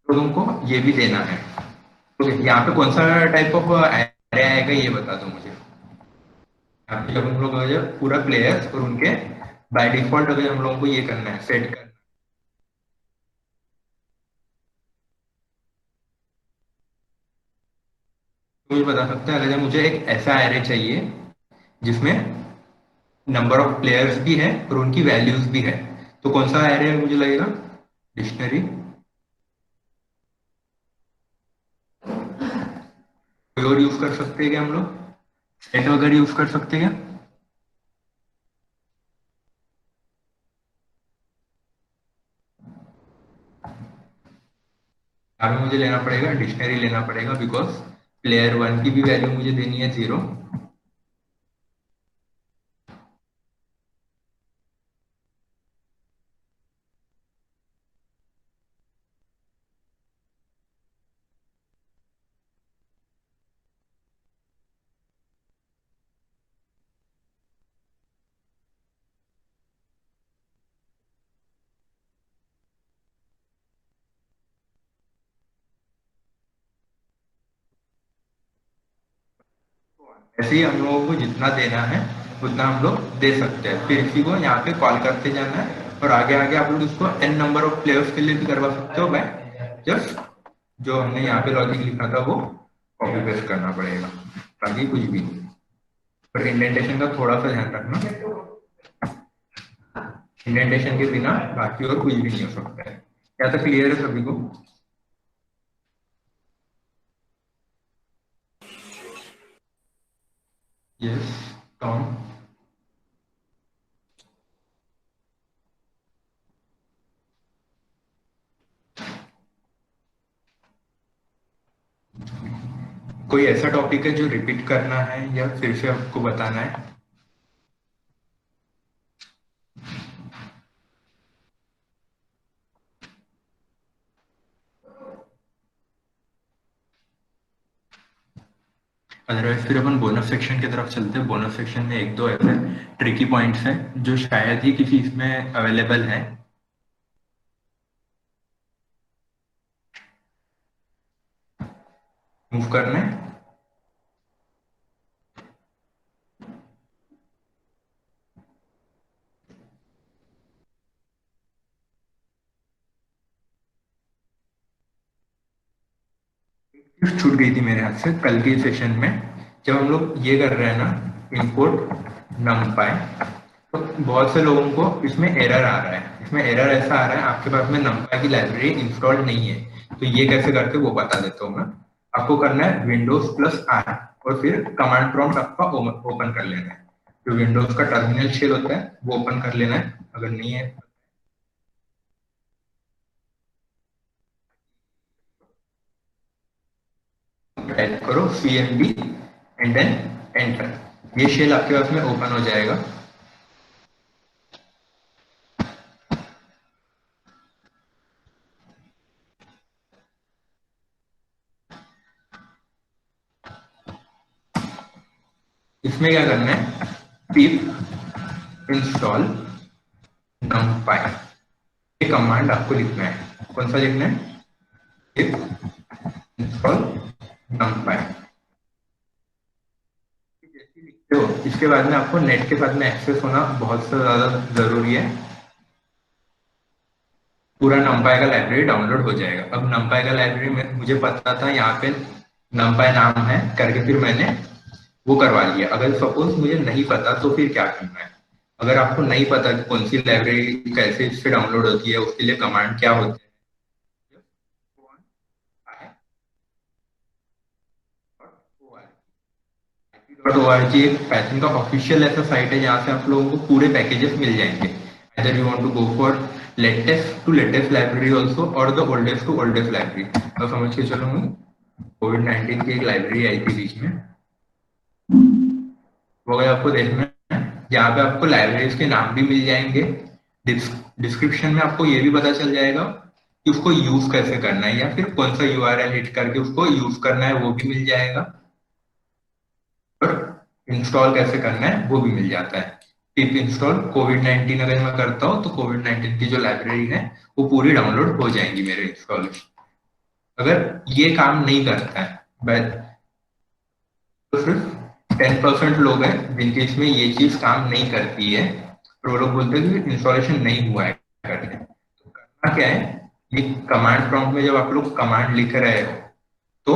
लोगों को ये भी देना है। तो यहाँ पे कौन सा टाइप ऑफ एरे आएगा ये बता दो मुझे। यहाँ पे जब हम लोग पूरा प्लेयर्स और उनके बाय डिफॉल्ट अगर हम लोगों को ये करना है, सेट करना है, तो मुझे बता सकते हैं अगर मुझे एक ऐसा एरे चाहिए जिसमें नंबर ऑफ प्लेयर्स भी है और उनकी वैल्यूज भी है, तो कौन सा एरे मुझे लगेगा? डिक्शनरी। कोई और यूज कर सकते हैं क्या हम लोग? सेट वगैरह यूज कर सकते हैं क्या? अभी मुझे लेना पड़ेगा डिक्शनरी लेना पड़ेगा, बिकॉज प्लेयर 1 की भी वैल्यू मुझे देनी है 0, ऐसे ही हम लोगों को जितना देना है उतना हम लोग दे सकते हैं। फिर इसी को यहाँ पे कॉल करते जाना है और आगे आगे आप लोग इसको n नंबर ऑफ प्लेयर्स के लिए भी करवा सकते हो। बाय जस्ट जो हमने यहाँ पे लॉजिक लिखा था वो कॉपी पेस्ट करना पड़ेगा, बाकी कुछ भी नहीं। पर इंडेंटेशन का थोड़ा सा ध्यान रखना, इंडेंटेशन के बिना बाकी और कुछ भी नहीं हो सकता है। क्या तो क्लियर है सभी को? Yes Tom. कोई ऐसा टॉपिक है जो रिपीट करना है या फिर से आपको बताना है? अदरवाइज फिर अपन बोनस सेक्शन की तरफ चलते हैं। बोनस सेक्शन में एक दो ऐसे ट्रिकी पॉइंट्स हैं जो शायद ही किसी इसमें अवेलेबल है। मूव करना है। छूट गई थी मेरे हाथ से कल के सेशन में, जब हम लोग ये कर रहे हैं ना इंपोर्ट numpy, तो बहुत से लोगों को इसमें एरर आ रहा है। इसमें एरर ऐसा आ रहा है आपके पास में numpy की लाइब्रेरी इंस्टॉल्ड नहीं है। तो ये कैसे करते वो बता देता हूँ मैं। आपको करना है Windows+R और फिर कमांड प्रॉम्प्ट आपका ओपन कर लेना है। जो विंडोज का टर्मिनल शेल होता है वो ओपन कर लेना है, अगर नहीं है टाइप करो cmd एंड देन एंटर। ये शेल आपके पास में ओपन हो जाएगा। इसमें क्या करना है, pip इंस्टॉल numpy, ये कमांड आपको लिखना है। कौन सा लिखना है? pip install numpy। जैसे लिखते हो इसके बाद में आपको नेट के साथ में एक्सेस होना बहुत से ज्यादा जरूरी है। पूरा numpy का लाइब्रेरी डाउनलोड हो जाएगा। अब numpy का लाइब्रेरी में मुझे पता था यहाँ पे numpy नाम है करके, फिर मैंने वो करवा लिया। अगर सपोज मुझे नहीं पता तो फिर क्या करना है? अगर आपको नहीं पता कि कौन सी लाइब्रेरी कैसे इससे डाउनलोड होती है, उसके लिए कमांड क्या होते हैं, .org एक पाइथन का ऑफिशियल ऐसा साइट है जहाँ से आप लोगों को पूरे पैकेजेस मिल जाएंगे। Either you want to go for latest to latest library also or the oldest to oldest library। तो समझ के चलो मैं कोविड-19 की एक लाइब्रेरी आई थी बीच में, वो अगर आपको देखना है, यहाँ पे आपको लाइब्रेरीज के नाम भी मिल जाएंगे, डिस्क्रिप्शन में आपको ये भी पता चल जाएगा कि उसको यूज कैसे करना है, या फिर कौन सा यूआरएल हिट करके उसको यूज करना है वो भी मिल जाएगा, और इंस्टॉल कैसे करना है वो भी मिल जाता है। पिप इंस्टॉल कोविड-19 अगर मैं करता हूँ तो कोविड-19 की जो लाइब्रेरी है वो पूरी डाउनलोड हो जाएंगी मेरे इंस्टॉलेशन। अगर ये काम नहीं करता है तो सिर्फ 10% लोग हैं जिनके इसमें ये चीज काम नहीं करती है, और वो लोग बोलते हैं कि इंस्टॉलेशन नहीं हुआ है करके। तो करना क्या है, ये कमांड प्रॉम्प्ट में जब आप लोग कमांड लिख रहे हो तो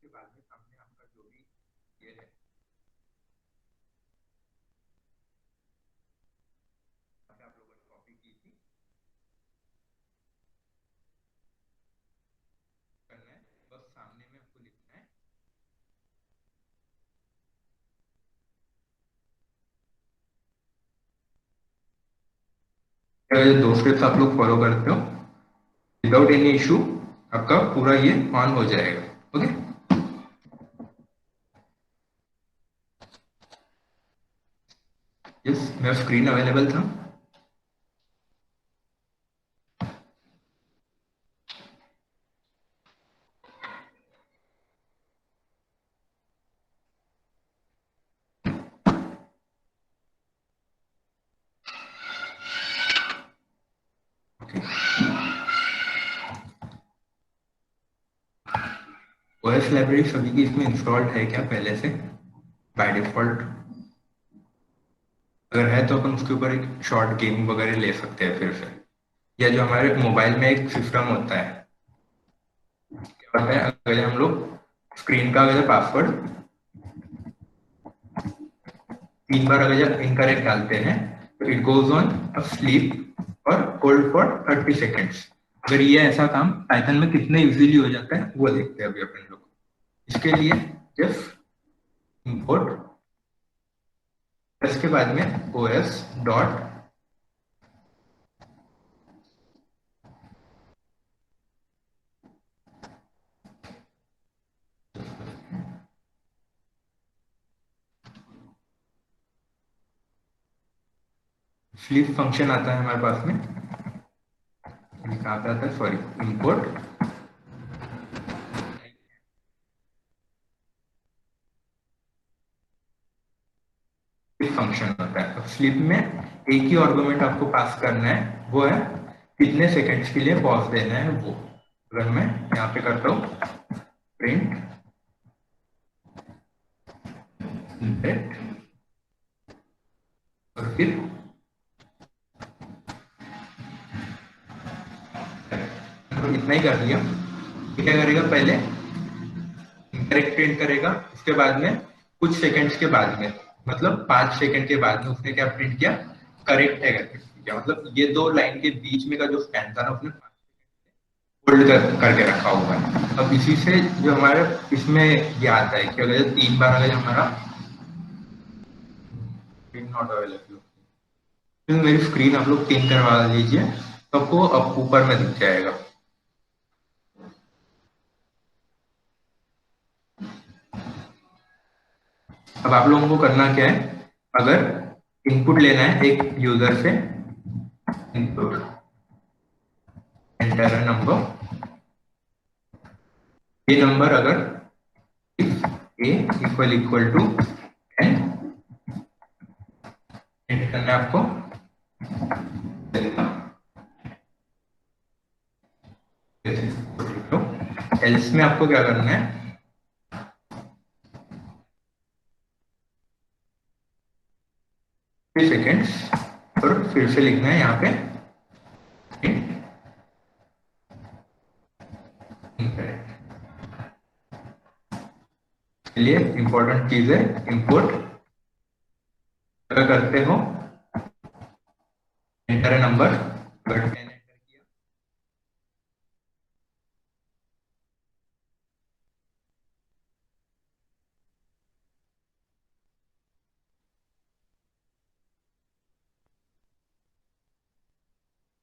बाद में सामने आपका जो भी ये है, आप लोगों ने कॉपी की थी, करना है बस सामने में आपको लिखना है। अगर ये 2 स्टेप्स आप लोग फॉलो करते हो विदाउट एनी इशू, आपका पूरा ये ऑन हो जाएगा। ओके, यस, मेरा स्क्रीन अवेलेबल था। ओएस लाइब्रेरी सभी की इसमें इंस्टॉल्ड है क्या पहले से बाय डिफॉल्ट? अगर है तो अपन उसके ऊपर एक शॉर्ट गेम वगैरह ले सकते हैं फिर से, या जो हमारे मोबाइल में एक सिस्टम होता है, क्या होता है, अगर हम लोग स्क्रीन का अगर पासवर्ड 3 बार अगर इनकरेक्ट डालते हैं तो it goes on a slip और होल्ड फॉर 30 सेकेंड्स। अगर ये ऐसा काम पाइथन में कितने इजीली हो जाता है वो देखते हैं अभी अपन लोग। इसके लिए जस्ट इंपोर्ट, इसके बाद में ओएस डॉट स्लीप फंक्शन आता है हमारे पास में, कहाँ पे आता है, सॉरी, इंपोर्ट फंक्शन होता है। अब स्लीप में एक ही आर्गुमेंट आपको पास करना है, वो है कितने सेकंड्स के लिए पॉज देना है वो। अगर मैं यहाँ पे करता हूँ प्रिंट और फिर तो इतना ही कर दिया, क्या करेगा, पहले करेक्ट प्रिंट करेगा, उसके बाद में कुछ सेकंड्स के बाद में, मतलब 5 सेकंड के बाद में उसने क्या प्रिंट किया, करेक्ट है करके किया। मतलब ये 2 लाइन के बीच में का जो स्पैन था ना उसने होल्ड करके रखा हुआ है। अब इसी से जो हमारे इसमें ये आता है कि अगर 3 बार अगर हमारा नॉट अवेलेबल, तो मेरी स्क्रीन आप लोग 3 करवा लीजिए तो आपको अब ऊपर में दिख जाएगा। अब आप लोगों को करना क्या है, अगर इनपुट लेना है एक यूजर से, इनपुट एंटर अ नंबर, ये नंबर अगर a इक्वल टू 10 एंटर करना है आपको, एल्स में आपको क्या करना है, सेकेंड्स और फिर से लिखना है यहाँ पे लिए इंपॉर्टेंट चीज है इंपोर्ट। अगर करते हो एंटर ए नंबर, अगर 10 एंटर किया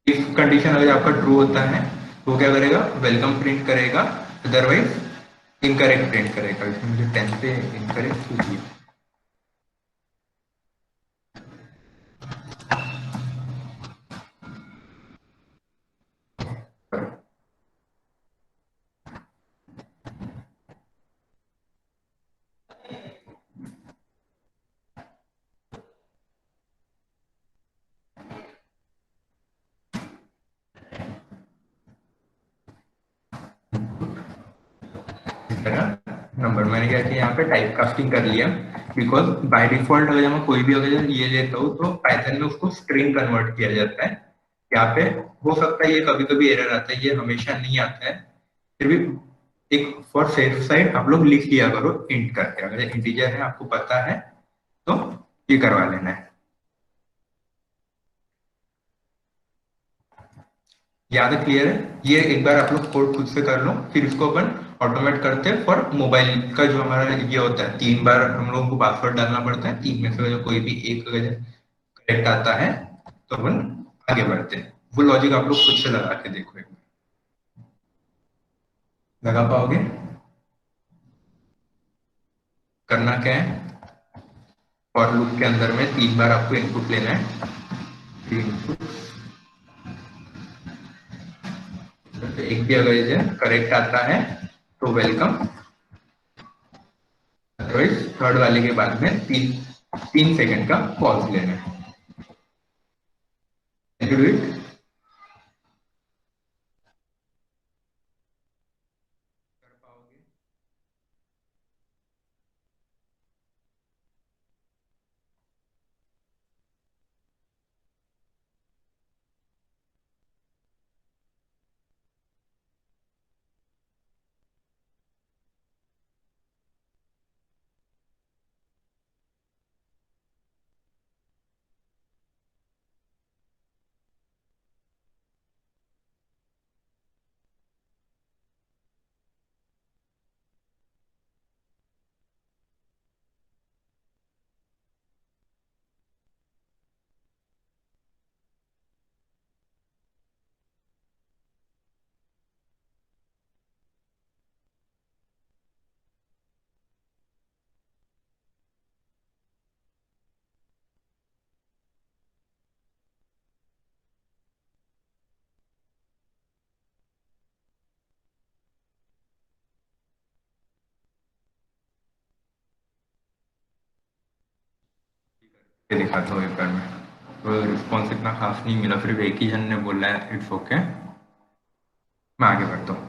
इफ कंडीशन अगर आपका ट्रू होता है वो क्या करेगा, वेलकम प्रिंट करेगा, अदरवाइज इनकरेक्ट प्रिंट करेगा। इसमें मुझे 10 पे इनकरेक्ट कीजिए। नंबर मैंने क्या किया, यहाँ पे टाइप कास्टिंग कर लिया, बिकॉज बाय डिफॉल्ट अगर मैं कोई भी अगर ये लेता हूँ तो पाइथन में उसको स्ट्रिंग कन्वर्ट किया जाता है। यहाँ पे हो सकता है ये कभी कभी एरर आता है, ये हमेशा नहीं आता है, फिर भी एक फॉर सेफ साइड आप लोग लिख लिया करो इंट करके। अगर इंटीजर है आपको पता है तो ये करवा लेना है। याद है, क्लियर है? ये एक बार आप लोग कोड खुद से कर लो, फिर इसको अपन ऑटोमेट करते हैं फॉर मोबाइल का। जो हमारा ये होता है 3 बार हम लोगों को पासवर्ड डालना पड़ता है, 3 में से जो कोई भी एक अगर करेक्ट आता है तो अपन आगे बढ़ते हैं। वो लॉजिक आप लोग खुद से लगा के देखो, एक बार लगा पाओगे? करना क्या है, फॉर लूप के अंदर में 3 बार आपको इनपुट लेना है, 3 इनपुट। एक भी अगर करेक्ट आता है तो वेलकम, अदरवाइज थर्ड वाले के बाद में 3 सेकंड का पॉज लेना है। Do it. ये दिखाता हूँ एक बार में। तो रिस्पॉन्स इतना खास नहीं मिला, फिर एक ही जन ने बोला है इट्स ओके। मैं आगे बढ़ता हूँ।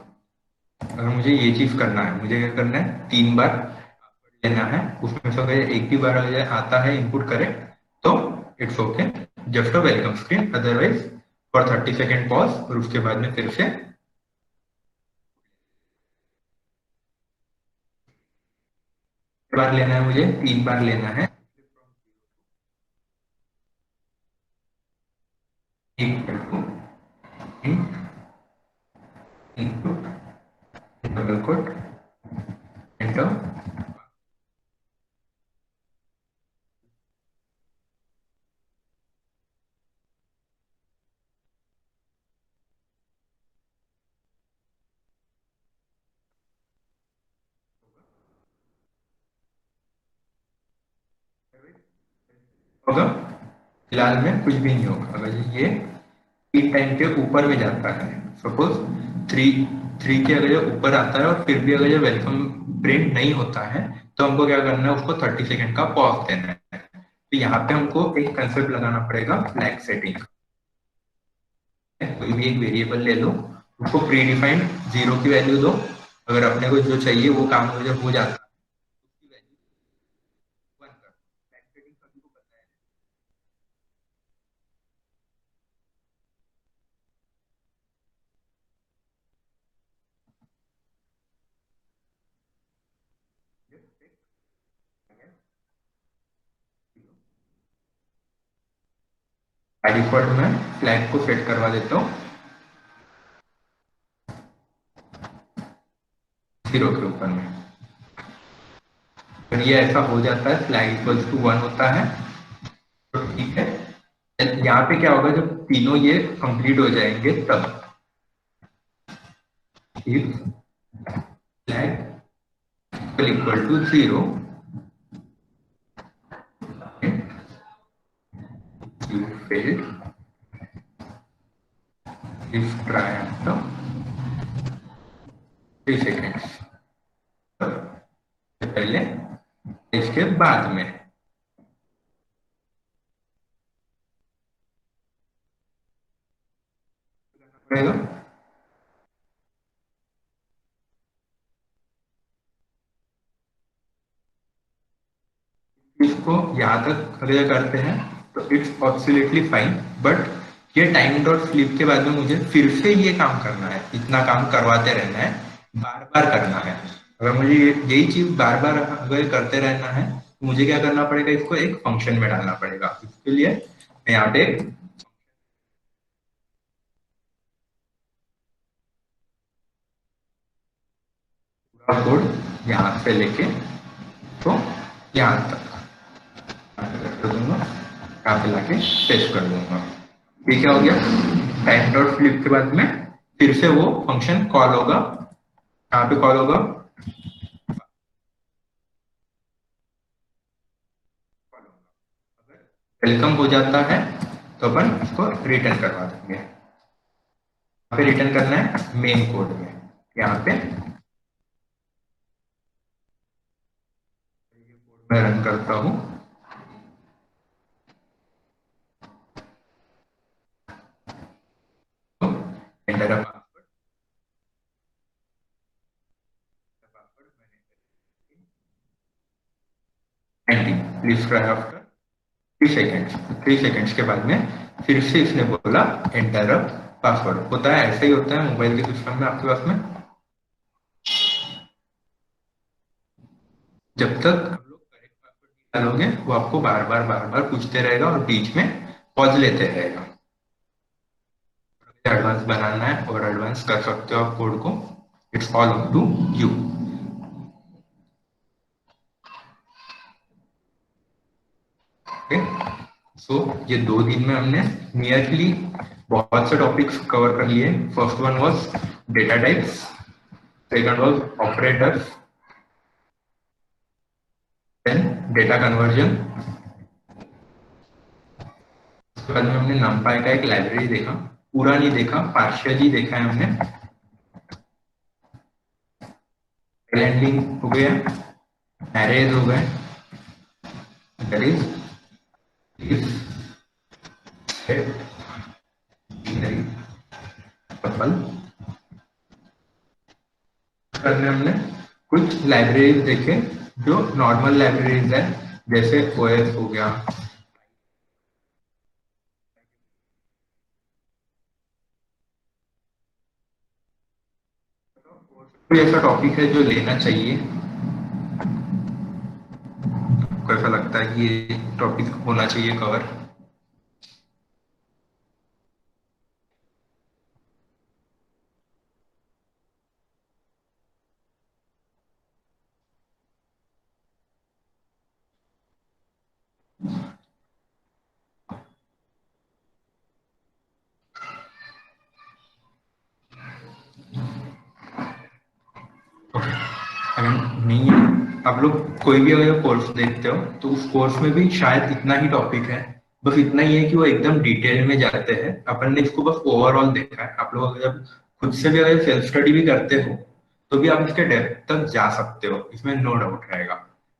अगर मुझे ये चीज करना है, मुझे क्या करना है, 3 बार लेना है, उसमें से अगर एक भी बार अगर आता है इनपुट करेक्ट तो it's okay, just a welcome screen, otherwise for 30 second pause, और उसके बाद में फिर से बार लेना है, मुझे 3 बार लेना है। equal to input double quote enter। होगा, फिलहाल में कुछ भी नहीं होगा। अगर ये 3 टाइम के ऊपर में जाता है, सपोज 3 के अगर ये ऊपर आता है और फिर भी अगर ये वेलकम प्रिंट नहीं होता है तो हमको क्या करना है, उसको 30 सेकेंड का पॉज देना है। तो यहाँ पे हमको एक कंसेप्ट लगाना पड़ेगा फ्लैग सेटिंग। कोई भी एक वेरिएबल ले लो, उसको प्री डिफाइंड 0 की वैल्यू दो, अगर अपने को जो चाहिए वो काम हो जाता है उसकी वैल्यू 1 कर। फ्लैग सेटिंग सभी को पता है। बाय डिफॉल्ट में फ्लैग को सेट करवा देता हूँ 0 के ऊपर में। अगर ये ऐसा हो जाता है, फ्लैग इक्वल्स टू 1 होता है तो ठीक है। यहाँ पे क्या होगा, जब तीनों ये कंप्लीट हो जाएंगे तब if flag equal to 0, you failed. If try after 3 seconds, पहले इसके बाद में पड़ेगा। इसको यहाँ तक अगर करते हैं तो इट्स एब्सोल्युटली फाइन, बट ये टाइम डॉट स्लीप के बाद में मुझे फिर से ये काम करना है, इतना काम करवाते रहना है, बार बार करना है। अगर मुझे यही चीज बार बार अगर करते रहना है तो मुझे क्या करना पड़ेगा, इसको एक फंक्शन में डालना पड़ेगा। इसके लिए मैं यहाँ पे पूरा कोड यहाँ से लेके तो यहाँ तक कर दूंगा, यहाँ पे लाके पेस्ट कर दूंगा। ये क्या हो गया, टाइम डॉट स्लीप के बाद में फिर से वो फंक्शन कॉल होगा, यहाँ पे कॉल होगा, वेलकम हो जाता है तो अपन इसको रिटर्न करवा देंगे। यहाँ पे रिटर्न करना है मेन कोड में, यहाँ पे मैं रन करता हूं। तो enter a password, please try after 3 seconds. 3 seconds के बाद में फिर से इसने बोला एंटर अ पासवर्ड। होता है ऐसा ही होता है मोबाइल के सिस्टम में आपके पास में, जब तक आप लोग करेक्ट पासवर्ड डालोगे वो आपको बार बार पूछते रहेगा और बीच में पॉज लेते रहेगा। एडवांस बनाना है और एडवांस कर सकते हो आप कोड को, it's all up to you. So ये 2 दिन में हमने नियरली बहुत से टॉपिक्स कवर कर लिए। First one was data types, second was operators, then data conversion. उसके बाद में हमने numpy का एक लाइब्रेरी देखा, पूरा नहीं देखा, पार्शियली देखा है हमने। लैंडिंग हो गया, एरेज हो गए, करने हमने कुछ लाइब्रेरीज देखे जो नॉर्मल लाइब्रेरीज है, जैसे ओएस हो गया, कोई ऐसा टॉपिक है जो लेना चाहिए, आपको ऐसा लगता है कि ये टॉपिक होना चाहिए कवर? अगर नहीं है, आप लोग कोई भी अगर कोर्स देखते हो तो उस कोर्स में भी शायद इतना ही टॉपिक है, बस इतना ही है कि वो एकदम डिटेल में जाते हैं। अपन ने इसको बस ओवरऑल देखा है। आप लोग अगर जब खुद से भी अगर सेल्फ स्टडी भी करते हो तो भी आप इसके डेप्थ तक जा सकते हो, इसमें नो डाउट रहेगा।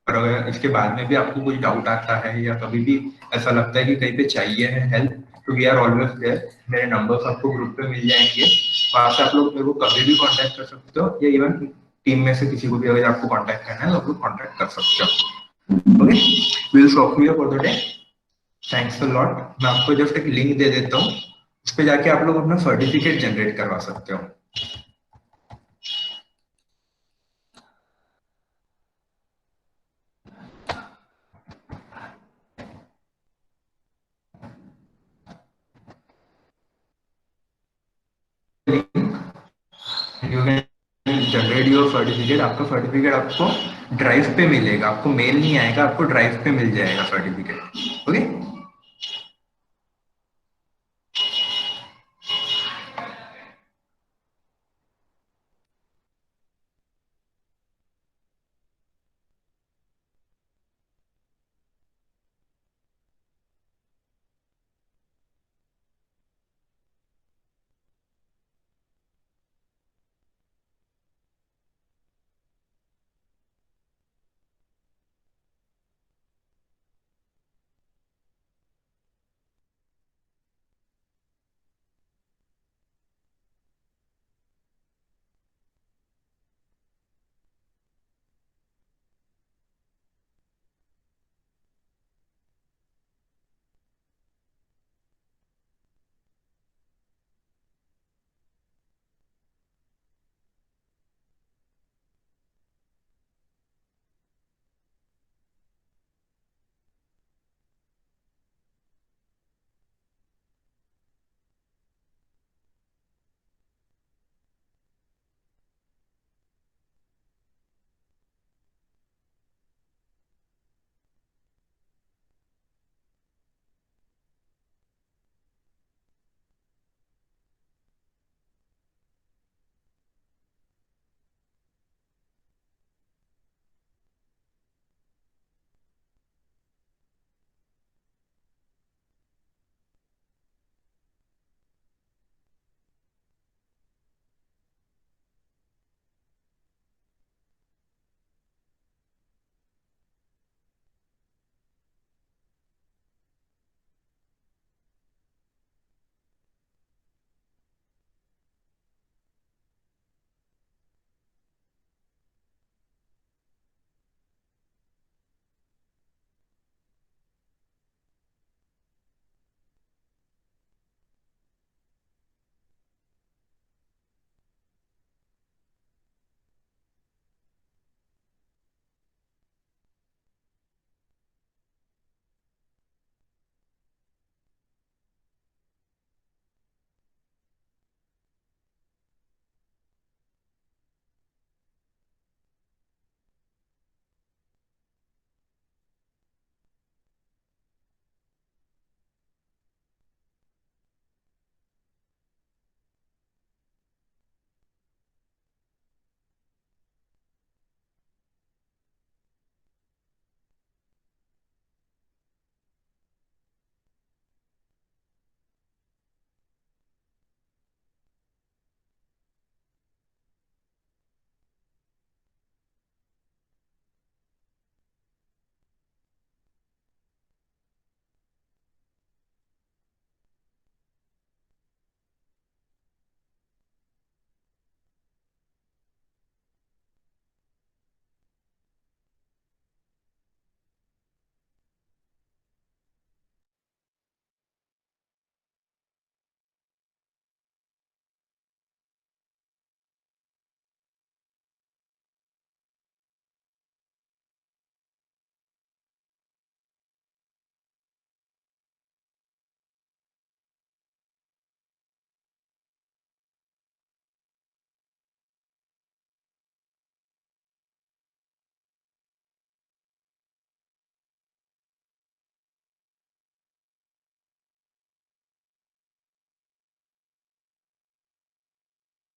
और अगर इसके बाद में भी आपको कुछ डाउट आता है या कभी भी ऐसा लगता है कि कहीं पे चाहिए है हेल्प, तो वी आर ऑलवेज देयर। मेरे नंबर्स आपको ग्रुप पे मिल जाएंगे, वहां से आप लोग मेरे को कभी भी कांटेक्ट कर सकते हो, या इवन टीम में से किसी को भी अगर आपको कांटेक्ट करना है तो आप लोग कांटेक्ट कर सकते हो। Okay, we will stop here for the day. Thanks a lot. मैं आपको जस्ट एक लिंक दे देता हूँ, उस पे जाके आप लोग अपना सर्टिफिकेट जनरेट करवा सकते हो। You can generate your certificate. आपका सर्टिफिकेट आपको ड्राइव पे मिलेगा, आपको मेल नहीं आएगा, आपको ड्राइव पे मिल जाएगा सर्टिफिकेट।